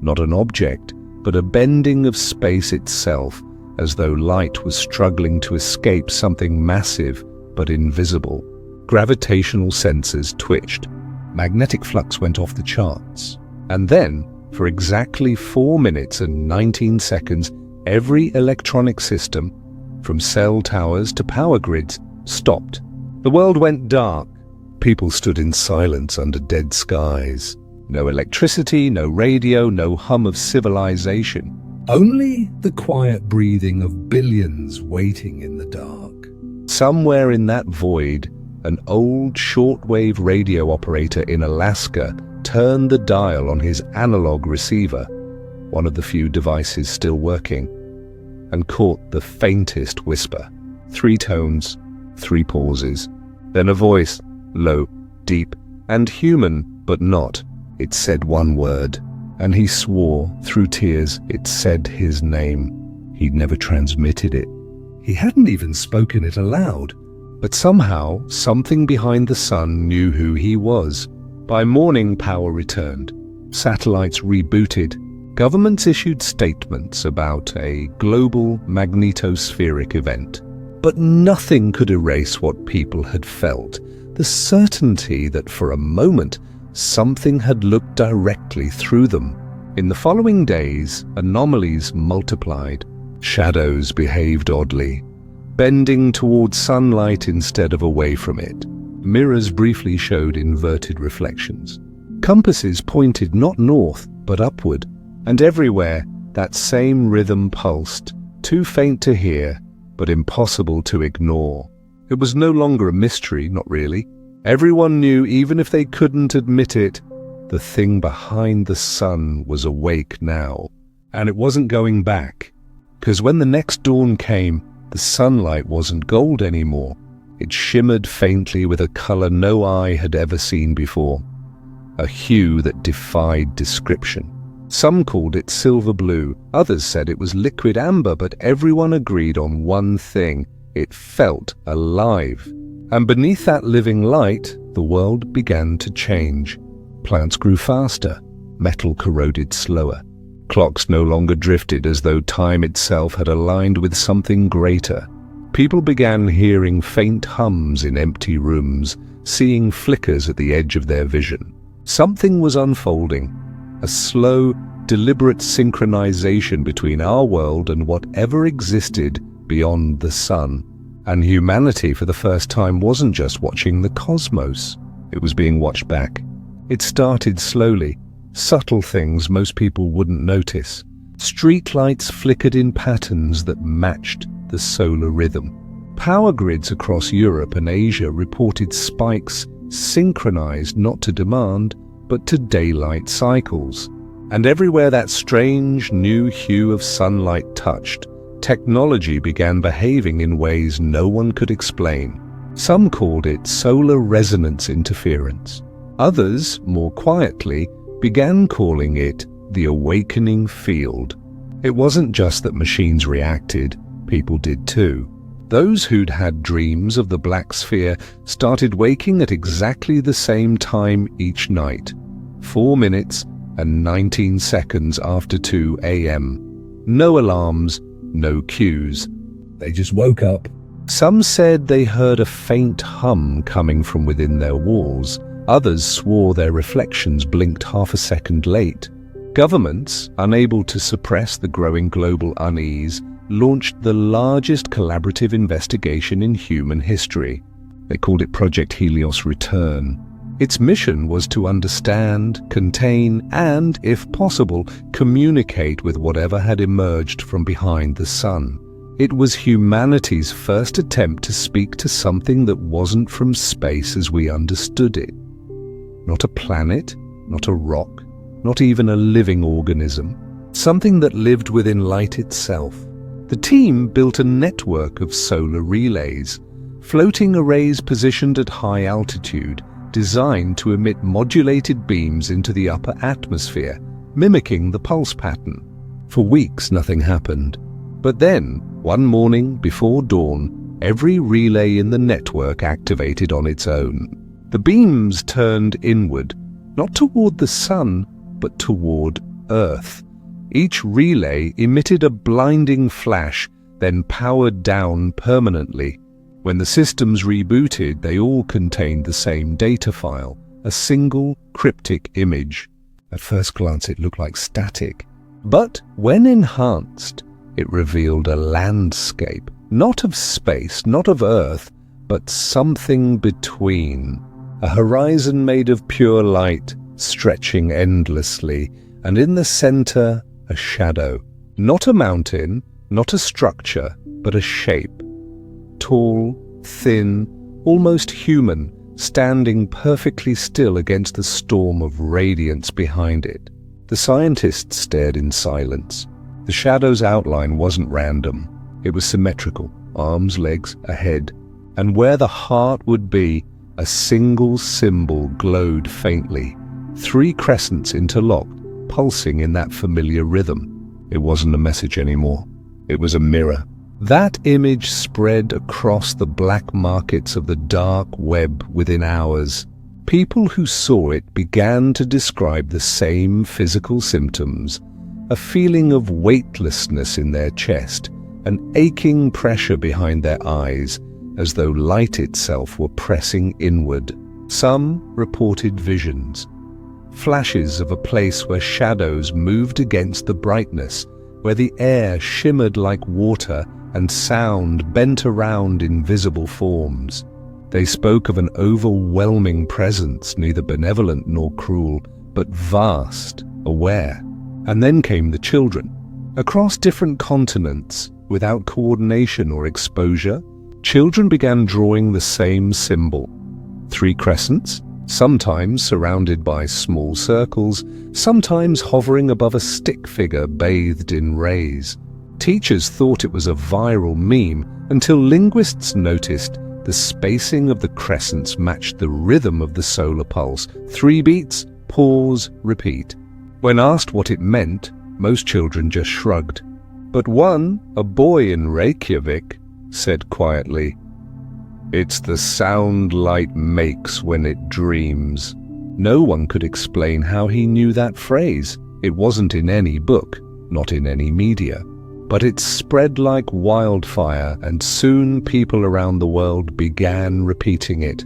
Not an object, but a bending of space itself, as though light was struggling to escape something massive but invisible. Gravitational sensors twitched. Magnetic flux went off the charts. And then, for exactly 4 minutes and 19 seconds, every electronic system, from cell towers to power grids, stopped. The world went dark. People stood in silence under dead skies. No electricity, no radio, no hum of civilization. Only the quiet breathing of billions waiting in the dark. Somewhere in that void, an old shortwave radio operator in Alaska turned the dial on his analog receiver, one of the few devices still working, and caught the faintest whisper. 3 tones, 3 pauses. Then a voice, low, deep, and human, but not. It said one word, and he swore through tears it said his name. He'd never transmitted it. He hadn't even spoken it aloud. But somehow, something behind the sun knew who he was. By morning, power returned. Satellites rebooted. Governments issued statements about a global magnetospheric event. But nothing could erase what people had felt. The certainty that for a moment, something had looked directly through them. In the following days, anomalies multiplied. Shadows behaved oddly, bending towards sunlight instead of away from it. Mirrors briefly showed inverted reflections. Compasses pointed not north, but upward, and everywhere that same rhythm pulsed, too faint to hear, but impossible to ignore. It was no longer a mystery, not really. Everyone knew, even if they couldn't admit it, the thing behind the sun was awake now. And it wasn't going back. Because when the next dawn came, the sunlight wasn't gold anymore. It shimmered faintly with a color no eye had ever seen before. A hue that defied description. Some called it silver blue, others said it was liquid amber, but everyone agreed on one thing. It felt alive. And beneath that living light, the world began to change. Plants grew faster, metal corroded slower. Clocks no longer drifted as though time itself had aligned with something greater. People began hearing faint hums in empty rooms, seeing flickers at the edge of their vision. Something was unfolding, a slow, deliberate synchronization between our world and whatever existed beyond the sun. And humanity, for the first time, wasn't just watching the cosmos. It was being watched back. It started slowly, subtle things most people wouldn't notice. Streetlights flickered in patterns that matched the solar rhythm. Power grids across Europe and Asia reported spikes synchronized not to demand, but to daylight cycles. And everywhere that strange new hue of sunlight touched, technology began behaving in ways no one could explain. Some called it solar resonance interference. Others, more quietly, began calling it the awakening field. It wasn't just that machines reacted, people did too. Those who'd had dreams of the black sphere started waking at exactly the same time each night, 4 minutes and 19 seconds after 2 a.m. No alarms, no cues. They just woke up. Some said they heard a faint hum coming from within their walls, Others swore their reflections blinked half a second late. Governments, unable to suppress the growing global unease, launched the largest collaborative investigation in human history. They called it Project Helios Return. Its mission was to understand, contain, and, if possible, communicate with whatever had emerged from behind the sun. It was humanity's first attempt to speak to something that wasn't from space as we understood it. Not a planet, not a rock, not even a living organism. Something that lived within light itself. The team built a network of solar relays, floating arrays positioned at high altitude, designed to emit modulated beams into the upper atmosphere, mimicking the pulse pattern. For weeks nothing happened. But then, one morning before dawn, every relay in the network activated on its own. The beams turned inward, not toward the sun, but toward Earth. Each relay emitted a blinding flash, then powered down permanently. When the systems rebooted, they all contained the same data file, a single cryptic image. At first glance it looked like static, but when enhanced, it revealed a landscape, not of space, not of Earth, but something between. A horizon made of pure light, stretching endlessly, and in the center, a shadow. Not a mountain, not a structure, but a shape. Tall, thin, almost human, standing perfectly still against the storm of radiance behind it. The scientists stared in silence. The shadow's outline wasn't random. It was symmetrical, arms, legs, a head. And where the heart would be, a single symbol glowed faintly. 3 crescents interlocked, pulsing in that familiar rhythm. It wasn't a message anymore. It was a mirror. That image spread across the black markets of the dark web within hours. People who saw it began to describe the same physical symptoms, a feeling of weightlessness in their chest, an aching pressure behind their eyes, as though light itself were pressing inward. Some reported visions, flashes of a place where shadows moved against the brightness, where the air shimmered like water and sound bent around invisible forms. They spoke of an overwhelming presence, neither benevolent nor cruel, but vast, aware. And then came the children. Across different continents, without coordination or exposure, children began drawing the same symbol. 3 crescents, sometimes surrounded by small circles, sometimes hovering above a stick figure bathed in rays. Teachers thought it was a viral meme until linguists noticed the spacing of the crescents matched the rhythm of the solar pulse. 3 beats, pause, repeat. When asked what it meant, most children just shrugged. But one, a boy in Reykjavik, said quietly, "It's the sound light makes when it dreams." No one could explain how he knew that phrase. It wasn't in any book, not in any media. But it spread like wildfire, and soon people around the world began repeating it.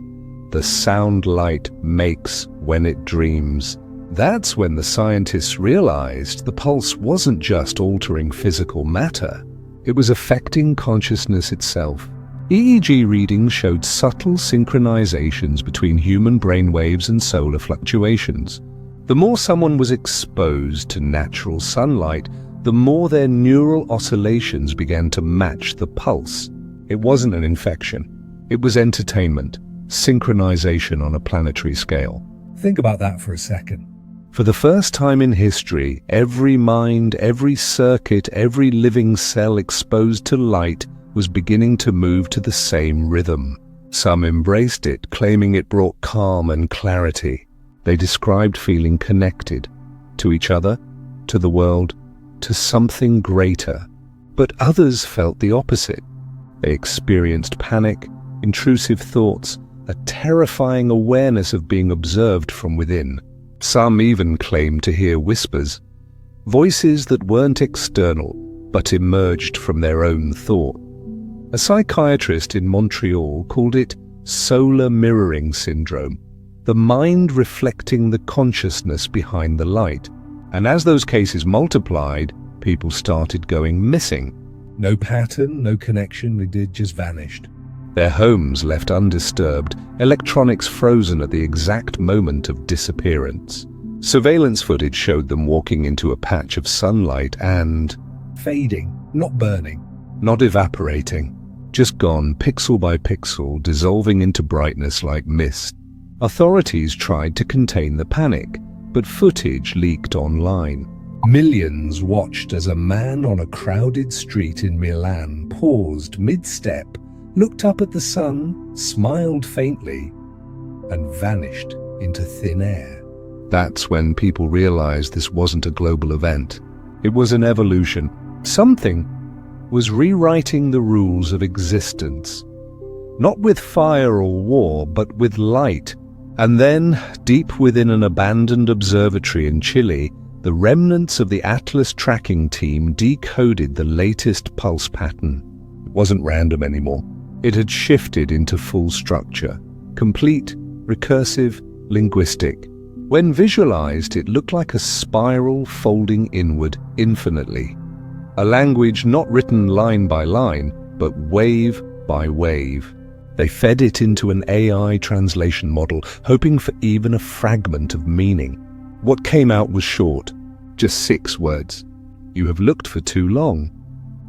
The sound light makes when it dreams. That's when the scientists realized the pulse wasn't just altering physical matter. It was affecting consciousness itself. EEG readings showed subtle synchronizations between human brainwaves and solar fluctuations. The more someone was exposed to natural sunlight, the more their neural oscillations began to match the pulse. It wasn't an infection. It was entertainment, synchronization on a planetary scale. Think about that for a second. For the first time in history, every mind, every circuit, every living cell exposed to light was beginning to move to the same rhythm. Some embraced it, claiming it brought calm and clarity. They described feeling connected to each other, to the world, to something greater. But others felt the opposite. They experienced panic, intrusive thoughts, a terrifying awareness of being observed from within. Some even claimed to hear whispers, voices that weren't external, but emerged from their own thought. A psychiatrist in Montreal called it solar mirroring syndrome. the mind reflecting the consciousness behind the light. And as those cases multiplied, people started going missing. No pattern, no connection, they did just vanished. Their homes left undisturbed, electronics frozen at the exact moment of disappearance. Surveillance footage showed them walking into a patch of sunlight and fading, not burning, not evaporating, just gone pixel by pixel, dissolving into brightness like mist. Authorities tried to contain the panic, but footage leaked online. Millions watched as a man on a crowded street in Milan paused mid-step, looked up at the sun, smiled faintly, and vanished into thin air. That's when people realized this wasn't a global event. It was an evolution. Something was rewriting the rules of existence. Not with fire or war, but with light. And then, deep within an abandoned observatory in Chile, the remnants of the Atlas tracking team decoded the latest pulse pattern. It wasn't random anymore. It had shifted into full structure, complete, recursive, linguistic. When visualized, it looked like a spiral folding inward infinitely. A language not written line by line, but wave by wave. They fed it into an AI translation model, hoping for even a fragment of meaning. What came out was short, just 6 words. "You have looked for too long."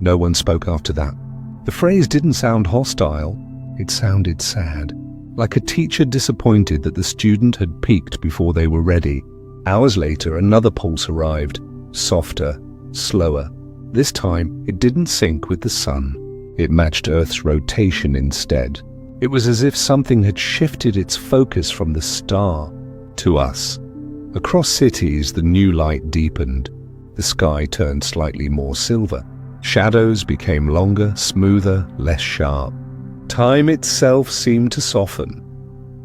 No one spoke after that. The phrase didn't sound hostile, it sounded sad. Like a teacher disappointed that the student had peaked before they were ready. Hours later, another pulse arrived, softer, slower. This time, it didn't sync with the sun. It matched Earth's rotation instead. It was as if something had shifted its focus from the star to us. Across cities, the new light deepened. The sky turned slightly more silver. Shadows became longer, smoother, less sharp. Time itself seemed to soften.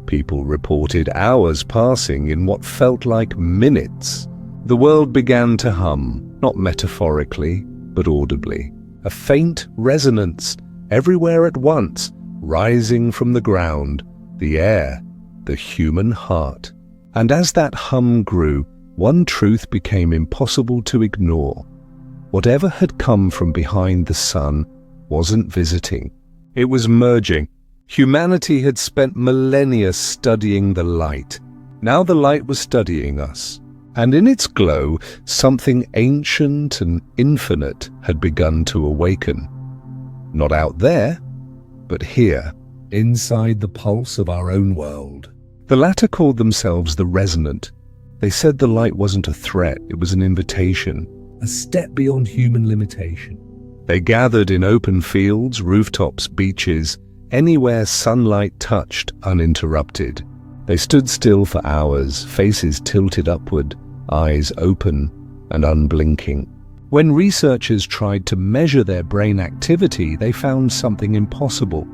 People reported hours passing in what felt like minutes. The world began to hum, not metaphorically, but audibly. A faint resonance, everywhere at once, rising from the ground, the air, the human heart. And as that hum grew, one truth became impossible to ignore. Whatever had come from behind the sun wasn't visiting. It was merging. Humanity had spent millennia studying the light. Now the light was studying us. And in its glow, something ancient and infinite had begun to awaken. Not out there, but here, inside the pulse of our own world. The latter called themselves the resonant. They said the light wasn't a threat, it was an invitation. A step beyond human limitation. They gathered in open fields, rooftops, beaches, anywhere sunlight touched uninterrupted. They stood still for hours, faces tilted upward, eyes open and unblinking. When researchers tried to measure their brain activity, they found something impossible.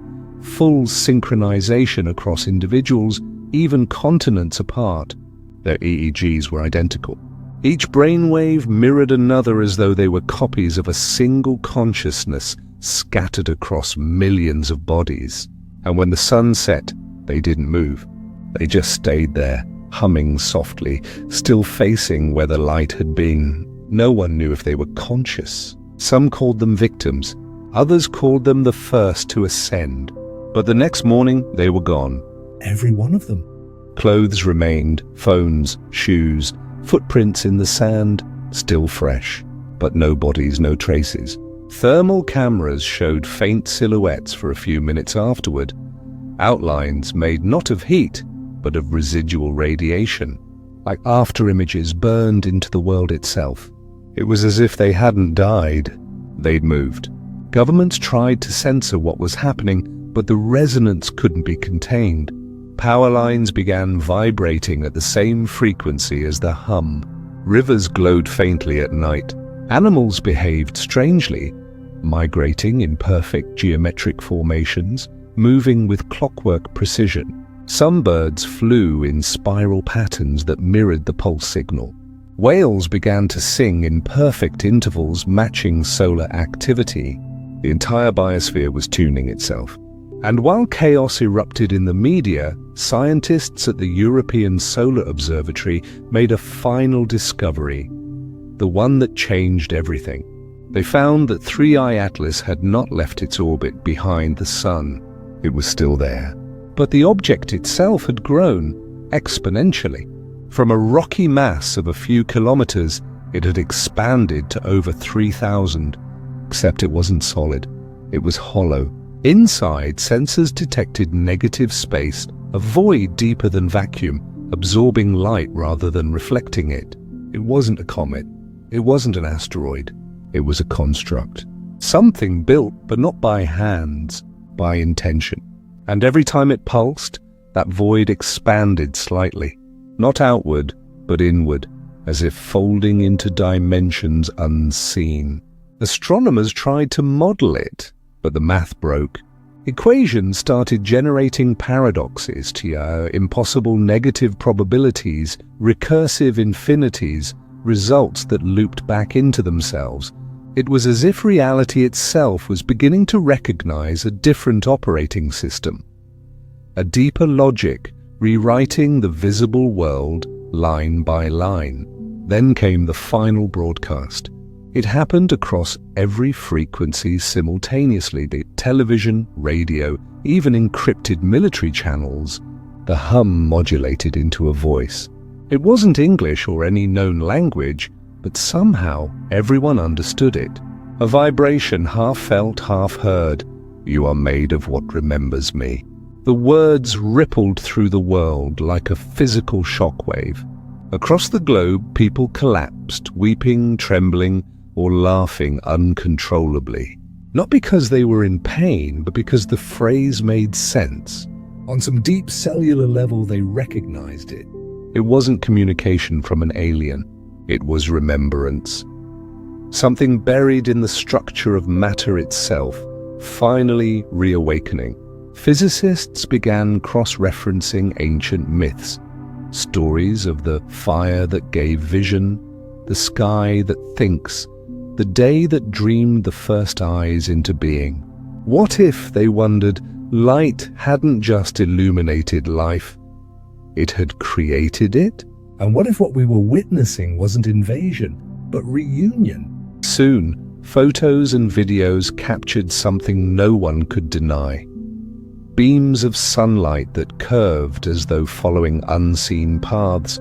Full synchronization across individuals, even continents apart. Their EEGs were identical. Each brainwave mirrored another as though they were copies of a single consciousness scattered across millions of bodies. And when the sun set, they didn't move. They just stayed there, humming softly, still facing where the light had been. No one knew if they were conscious. Some called them victims. Others called them the first to ascend. But the next morning, they were gone. Every one of them. Clothes remained, phones, shoes, footprints in the sand, still fresh. But no bodies, no traces. Thermal cameras showed faint silhouettes for a few minutes afterward. Outlines made not of heat, but of residual radiation. Like after images burned into the world itself. It was as if they hadn't died, they'd moved. Governments tried to censor what was happening, but the resonance couldn't be contained. Power lines began vibrating at the same frequency as the hum. Rivers glowed faintly at night. Animals behaved strangely, migrating in perfect geometric formations, moving with clockwork precision. Some birds flew in spiral patterns that mirrored the pulse signal. Whales began to sing in perfect intervals matching solar activity. The entire biosphere was tuning itself. And while chaos erupted in the media, scientists at the European Solar Observatory made a final discovery, the one that changed everything. They found that 3IATLAS had not left its orbit behind the Sun. It was still there. But the object itself had grown exponentially. From a rocky mass of a few kilometers, it had expanded to over 3,000. Except it wasn't solid. It was hollow. Inside, sensors detected negative space, a void deeper than vacuum, absorbing light rather than reflecting it. It wasn't a comet. It wasn't an asteroid. It was a construct. Something built, but not by hands, by intention. And every time it pulsed, that void expanded slightly. Not outward, but inward, as if folding into dimensions unseen. Astronomers tried to model it, but the math broke. Equations started generating paradoxes, impossible negative probabilities, recursive infinities, results that looped back into themselves. It was as if reality itself was beginning to recognize a different operating system. A deeper logic, rewriting the visible world line by line. Then came the final broadcast. It happened across every frequency simultaneously, the television, radio, even encrypted military channels. The hum modulated into a voice. It wasn't English or any known language, but somehow everyone understood it. A vibration half felt, half heard. You are made of what remembers me. The words rippled through the world like a physical shockwave. Across the globe, people collapsed, weeping, trembling, or laughing uncontrollably. Not because they were in pain, but because the phrase made sense. On some deep cellular level, they recognized it. It wasn't communication from an alien. It was remembrance. Something buried in the structure of matter itself, finally reawakening. Physicists began cross-referencing ancient myths, stories of the fire that gave vision, the sky that thinks, the day that dreamed the first eyes into being. What if, they wondered, light hadn't just illuminated life, it had created it? And what if what we were witnessing wasn't invasion, but reunion? Soon, photos and videos captured something no one could deny. Beams of sunlight that curved as though following unseen paths,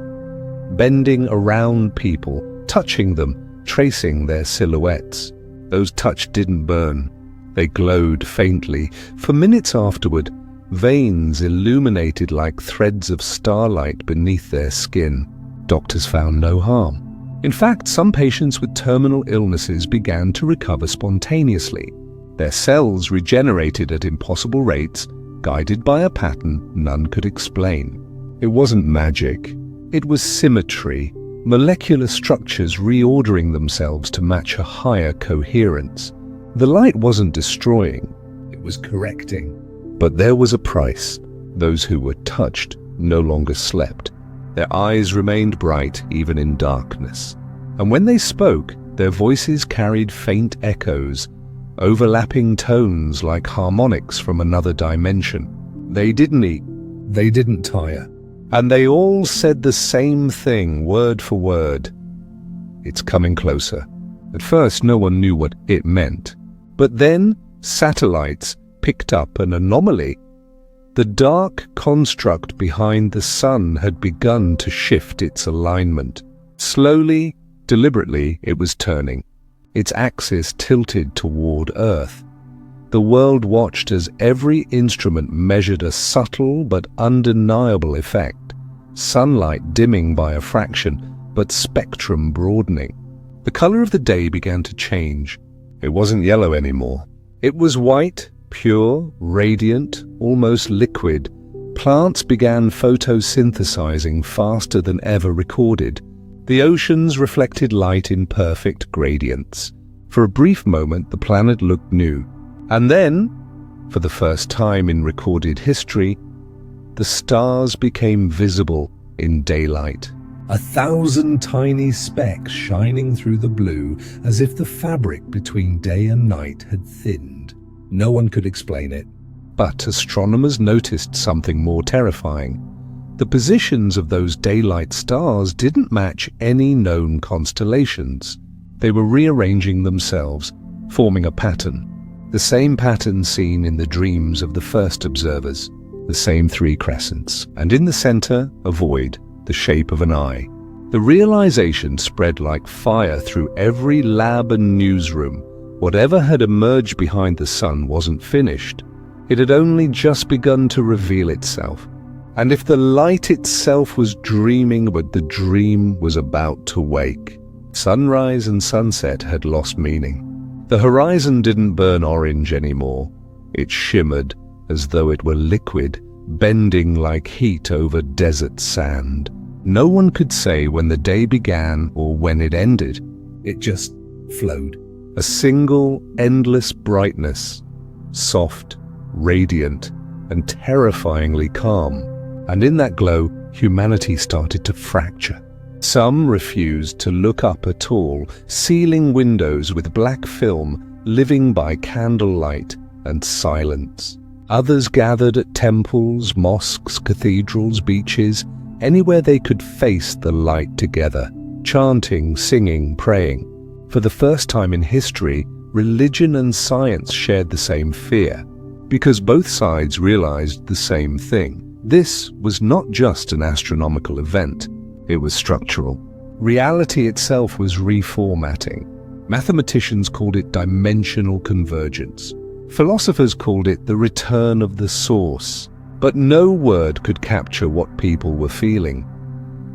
bending around people, touching them, tracing their silhouettes. Those touched didn't burn. They glowed faintly. For minutes afterward, veins illuminated like threads of starlight beneath their skin. Doctors found no harm. In fact, some patients with terminal illnesses began to recover spontaneously. Their cells regenerated at impossible rates, guided by a pattern none could explain. It wasn't magic. It was symmetry, molecular structures reordering themselves to match a higher coherence. The light wasn't destroying, it was correcting. But there was a price. Those who were touched no longer slept. Their eyes remained bright even in darkness. And when they spoke, their voices carried faint echoes, overlapping tones like harmonics from another dimension. They didn't eat, they didn't tire. And they all said the same thing, word for word. It's coming closer. At first, no one knew what it meant. But then, satellites picked up an anomaly. The dark construct behind the sun had begun to shift its alignment. Slowly, deliberately, it was turning. Its axis tilted toward Earth. The world watched as every instrument measured a subtle but undeniable effect. Sunlight dimming by a fraction, but spectrum broadening. The color of the day began to change. It wasn't yellow anymore. It was white, pure, radiant, almost liquid. Plants began photosynthesizing faster than ever recorded. The oceans reflected light in perfect gradients. For a brief moment, the planet looked new. And then, for the first time in recorded history, the stars became visible in daylight. 1,000 tiny specks shining through the blue, as if the fabric between day and night had thinned. No one could explain it. But astronomers noticed something more terrifying. The positions of those daylight stars didn't match any known constellations. They were rearranging themselves, forming a pattern. The same pattern seen in the dreams of the first observers. The same three crescents. And in the center, a void, the shape of an eye. The realization spread like fire through every lab and newsroom. Whatever had emerged behind the sun wasn't finished. It had only just begun to reveal itself. And if the light itself was dreaming, but the dream was about to wake. Sunrise and sunset had lost meaning. The horizon didn't burn orange anymore. It shimmered as though it were liquid, bending like heat over desert sand. No one could say when the day began or when it ended. It just flowed. A single, endless brightness, soft, radiant, and terrifyingly calm. And in that glow, humanity started to fracture. Some refused to look up at all, sealing windows with black film, living by candlelight and silence. Others gathered at temples, mosques, cathedrals, beaches, anywhere they could face the light together, chanting, singing, praying. For the first time in history, religion and science shared the same fear, because both sides realized the same thing. This was not just an astronomical event, it was structural. Reality itself was reformatting. Mathematicians called it dimensional convergence. Philosophers called it the return of the source. But no word could capture what people were feeling.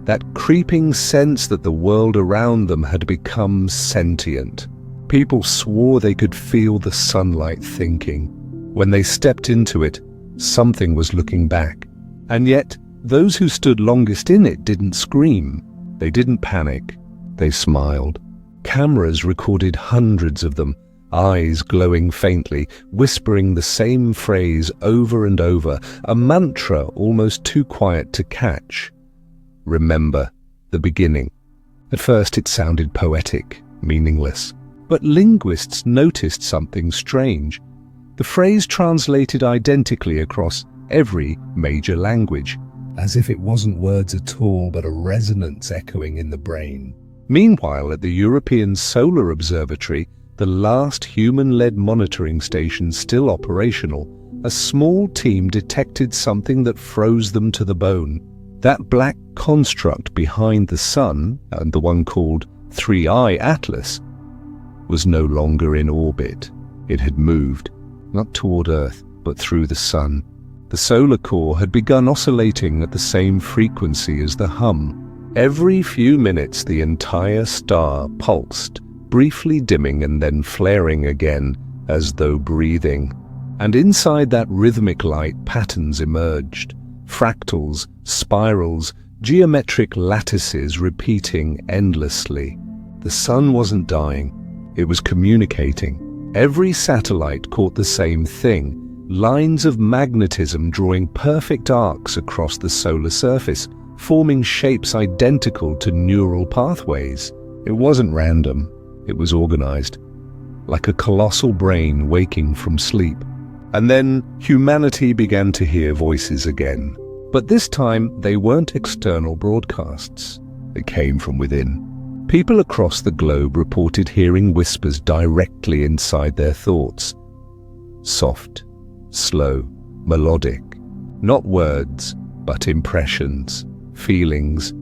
That creeping sense that the world around them had become sentient. People swore they could feel the sunlight thinking. When they stepped into it, something was looking back. And yet, those who stood longest in it didn't scream. They didn't panic. They smiled. Cameras recorded hundreds of them, eyes glowing faintly, whispering the same phrase over and over, a mantra almost too quiet to catch. Remember the beginning. At first it sounded poetic, meaningless. But linguists noticed something strange. The phrase translated identically across every major language. As if it wasn't words at all, but a resonance echoing in the brain. Meanwhile, at the European Solar Observatory, the last human-led monitoring station still operational, a small team detected something that froze them to the bone. That black construct behind the sun, and the one called 3IATLAS, was no longer in orbit. It had moved, not toward Earth, but through the sun. The solar core had begun oscillating at the same frequency as the hum. Every few minutes the entire star pulsed, briefly dimming and then flaring again, as though breathing. And inside that rhythmic light patterns emerged. Fractals, spirals, geometric lattices repeating endlessly. The sun wasn't dying, it was communicating. Every satellite caught the same thing. Lines of magnetism drawing perfect arcs across the solar surface, forming shapes identical to neural pathways. It wasn't random, it was organized, like a colossal brain waking from sleep. And then humanity began to hear voices again. But this time they weren't external broadcasts. They came from within. People across the globe reported hearing whispers directly inside their thoughts. Soft, slow, melodic, not words, but impressions, feelings,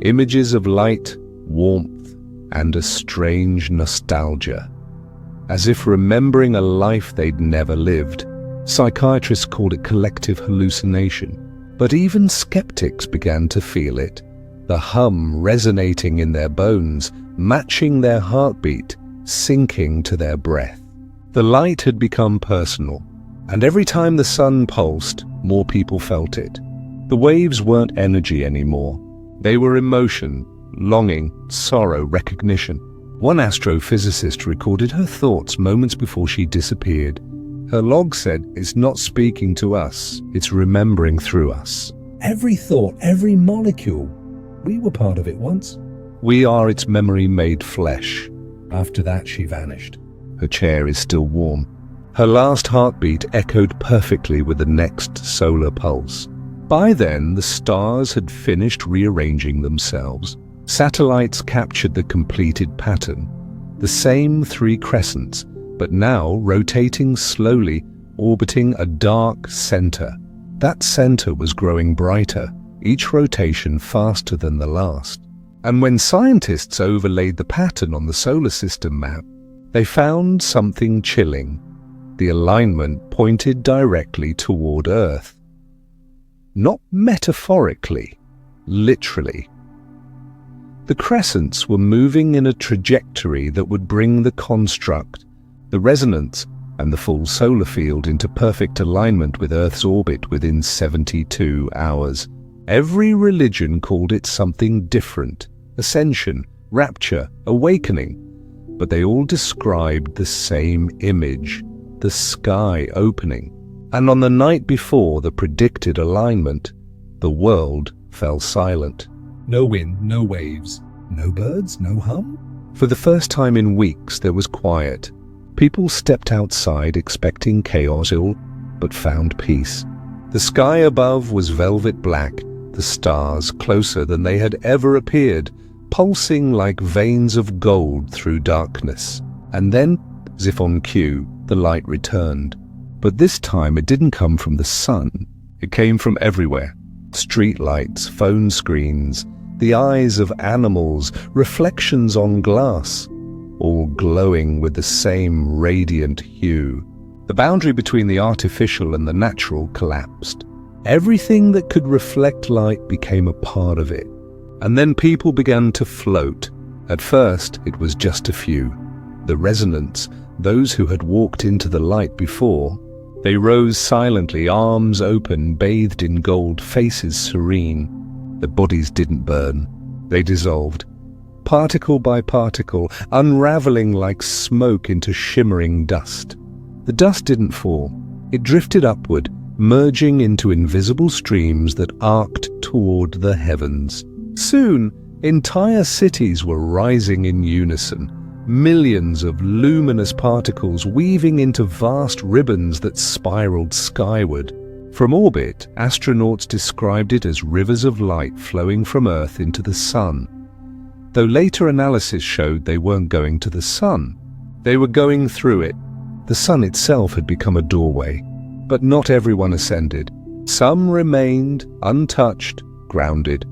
images of light, warmth, and a strange nostalgia, as if remembering a life they'd never lived. Psychiatrists called it collective hallucination, but even skeptics began to feel it, the hum resonating in their bones, matching their heartbeat, sinking to their breath. The light had become personal. And every time the sun pulsed, more people felt it. The waves weren't energy anymore. They were emotion, longing, sorrow, recognition. One astrophysicist recorded her thoughts moments before she disappeared. Her log said, "It's not speaking to us, it's remembering through us." Every thought, every molecule. We were part of it once. We are its memory made flesh. After that, she vanished. Her chair is still warm. Her last heartbeat echoed perfectly with the next solar pulse. By then, the stars had finished rearranging themselves. Satellites captured the completed pattern, the same 3 crescents, but now rotating slowly, orbiting a dark center. That center was growing brighter, each rotation faster than the last. And when scientists overlaid the pattern on the solar system map, they found something chilling. The alignment pointed directly toward Earth. Not metaphorically, literally. The crescents were moving in a trajectory that would bring the construct, the resonance, and the full solar field into perfect alignment with Earth's orbit within 72 hours. Every religion called it something different: ascension, rapture, awakening. But they all described the same image: the sky opening. And on the night before the predicted alignment, the world fell silent. No wind, no waves, no birds, no hum. For the first time in weeks, there was quiet. People stepped outside expecting chaos, but found peace. The sky above was velvet black, the stars closer than they had ever appeared, pulsing like veins of gold through darkness. And then, as if on cue, the light returned. But this time it didn't come from the sun. It came from everywhere. Street lights, phone screens, the eyes of animals, reflections on glass, all glowing with the same radiant hue. The boundary between the artificial and the natural collapsed. Everything that could reflect light became a part of it. And then people began to float. At first, it was just a few. The resonance, those who had walked into the light before. They rose silently, arms open, bathed in gold, faces serene. Their bodies didn't burn. They dissolved, particle by particle, unraveling like smoke into shimmering dust. The dust didn't fall. It drifted upward, merging into invisible streams that arced toward the heavens. Soon, entire cities were rising in unison, millions of luminous particles weaving into vast ribbons that spiraled skyward. From orbit, astronauts described it as rivers of light flowing from Earth into the sun. Though later analysis showed they weren't going to the sun. They were going through it. The sun itself had become a doorway. But not everyone ascended. Some remained untouched, grounded,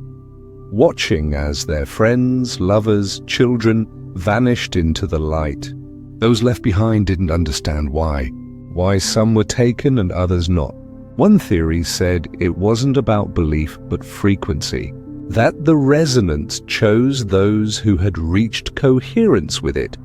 watching as their friends, lovers, children vanished into the light. Those left behind didn't understand why some were taken and others not. One theory said it wasn't about belief but frequency, that the resonance chose those who had reached coherence with it,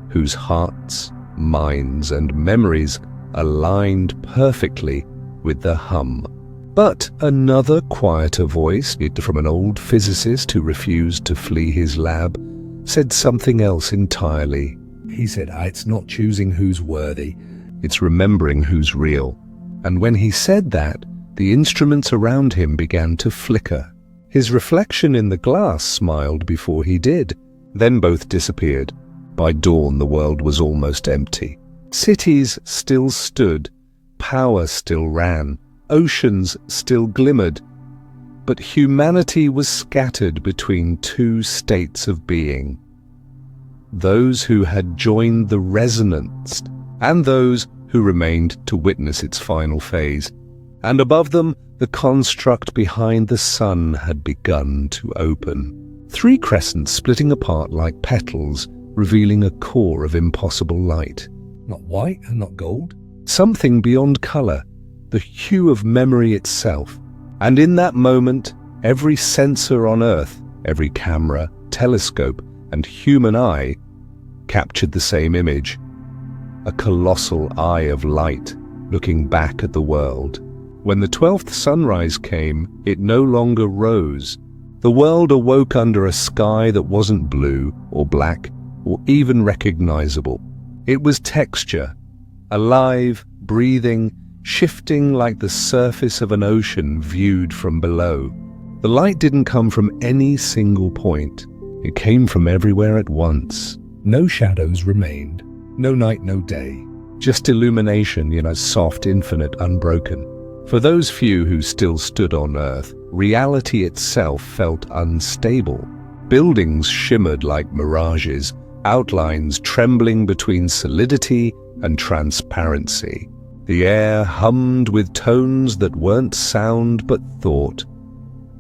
whose hearts, minds, and memories aligned perfectly with the hum. But another quieter voice, from an old physicist who refused to flee his lab, said something else entirely. He said, it's not choosing who's worthy. It's remembering who's real. And when he said that, the instruments around him began to flicker. His reflection in the glass smiled before he did. Then both disappeared. By dawn, the world was almost empty. Cities still stood. Power still ran. Oceans still glimmered. But humanity was scattered between two states of being. Those who had joined the resonance, and those who remained to witness its final phase. And above them, the construct behind the sun had begun to open. 3 crescents splitting apart like petals, revealing a core of impossible light. Not white and not gold. Something beyond color, the hue of memory itself. And in that moment, every sensor on Earth, every camera, telescope, and human eye captured the same image. A colossal eye of light looking back at the world. When the 12th sunrise came, it no longer rose. The world awoke under a sky that wasn't blue or black or even recognizable. It was texture, alive, breathing, shifting like the surface of an ocean viewed from below. The light didn't come from any single point. It came from everywhere at once. No shadows remained. No night, no day. Just illumination, soft, infinite, unbroken. For those few who still stood on Earth, reality itself felt unstable. Buildings shimmered like mirages, outlines trembling between solidity and transparency. The air hummed with tones that weren't sound but thought,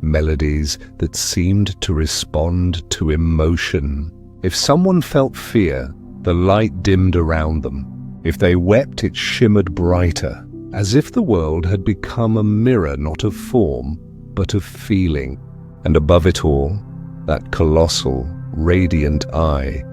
melodies that seemed to respond to emotion. If someone felt fear, the light dimmed around them. If they wept, it shimmered brighter, as if the world had become a mirror not of form, but of feeling. And above it all, that colossal, radiant eye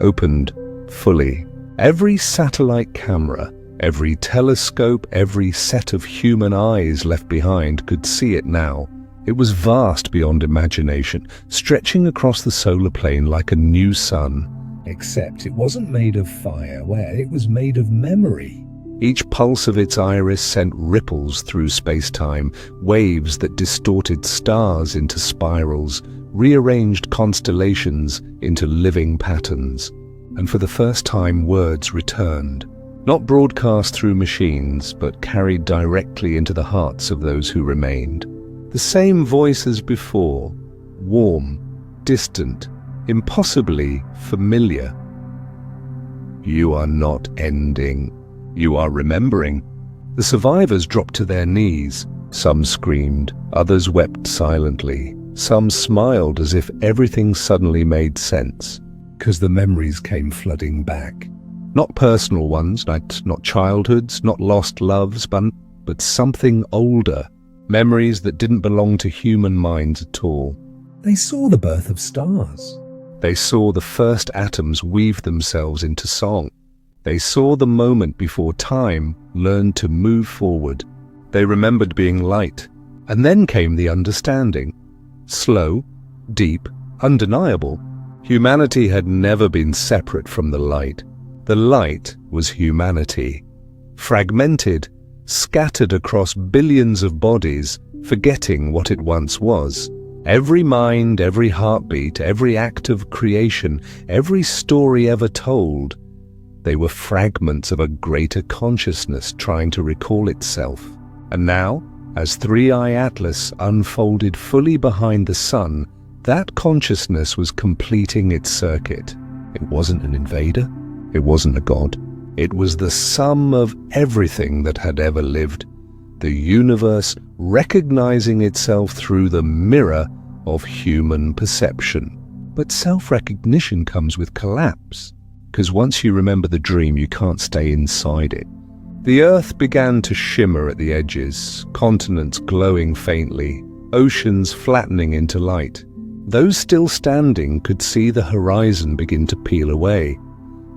opened fully. Every satellite camera, every telescope, every set of human eyes left behind could see it now. It was vast beyond imagination, stretching across the solar plane like a new sun. Except it wasn't made of fire, it was made of memory. Each pulse of its iris sent ripples through space-time, waves that distorted stars into spirals, rearranged constellations into living patterns. And for the first time, words returned. Not broadcast through machines, but carried directly into the hearts of those who remained. The same voice as before, warm, distant, impossibly familiar. You are not ending. You are remembering. The survivors dropped to their knees. Some screamed, others wept silently. Some smiled as if everything suddenly made sense. Because the memories came flooding back. Not personal ones, not childhoods, not lost loves, but something older. Memories that didn't belong to human minds at all. They saw the birth of stars. They saw the first atoms weave themselves into song. They saw the moment before time learned to move forward. They remembered being light. And then came the understanding. Slow, deep, undeniable. Humanity had never been separate from the light. The light was humanity. Fragmented, scattered across billions of bodies, forgetting what it once was. Every mind, every heartbeat, every act of creation, every story ever told, they were fragments of a greater consciousness trying to recall itself. And now, as 3IATLAS unfolded fully behind the sun, that consciousness was completing its circuit. It wasn't an invader. It wasn't a god. It was the sum of everything that had ever lived. The universe recognizing itself through the mirror of human perception. But self-recognition comes with collapse, because once you remember the dream, you can't stay inside it. The earth began to shimmer at the edges, continents glowing faintly, oceans flattening into light. Those still standing could see the horizon begin to peel away,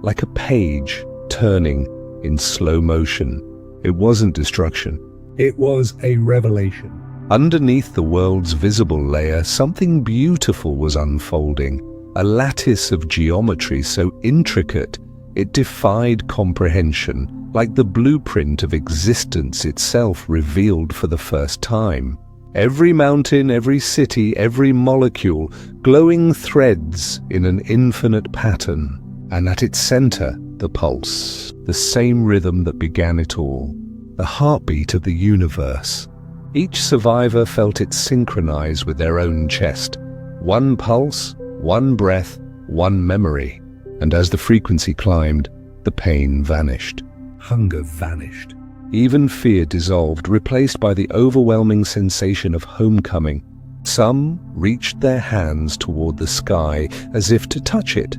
like a page turning in slow motion. It wasn't destruction. It was a revelation. Underneath the world's visible layer, something beautiful was unfolding, a lattice of geometry so intricate it defied comprehension, like the blueprint of existence itself revealed for the first time. Every mountain, every city, every molecule, glowing threads in an infinite pattern. And at its center, the pulse, the same rhythm that began it all, the heartbeat of the universe. Each survivor felt it synchronize with their own chest. One pulse, one breath, one memory. And as the frequency climbed, the pain vanished. Hunger vanished. Even fear dissolved, replaced by the overwhelming sensation of homecoming. Some reached their hands toward the sky as if to touch it.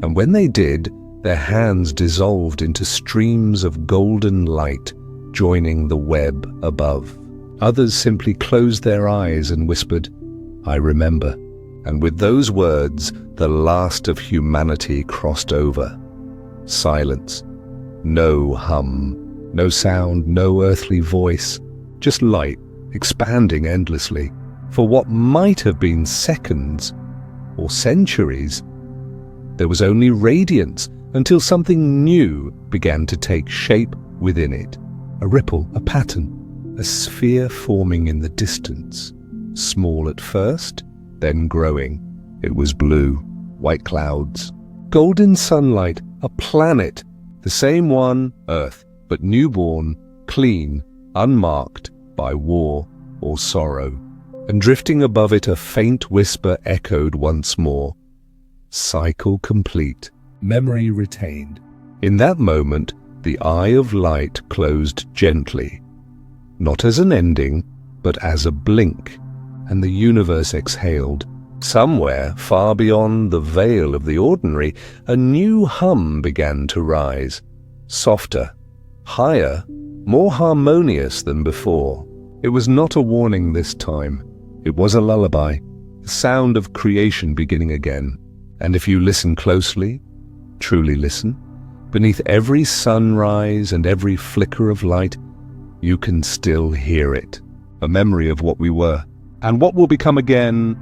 And when they did, their hands dissolved into streams of golden light, joining the web above. Others simply closed their eyes and whispered, "I remember." And with those words, the last of humanity crossed over. Silence. No hum. No sound, no earthly voice, just light, expanding endlessly. For what might have been seconds or centuries, there was only radiance until something new began to take shape within it. A ripple, a pattern, a sphere forming in the distance. Small at first, then growing. It was blue, white clouds, golden sunlight, a planet. The same one, Earth, but newborn, clean, unmarked by war or sorrow. And drifting above it a faint whisper echoed once more. Cycle complete. Memory retained. In that moment, the eye of light closed gently, not as an ending, but as a blink, and the universe exhaled. Somewhere, far beyond the veil of the ordinary, a new hum began to rise, softer, higher, more harmonious than before. It was not a warning this time. It was a lullaby, the sound of creation beginning again. And if you listen closely, truly listen, beneath every sunrise and every flicker of light, you can still hear it, a memory of what we were, and what will become again,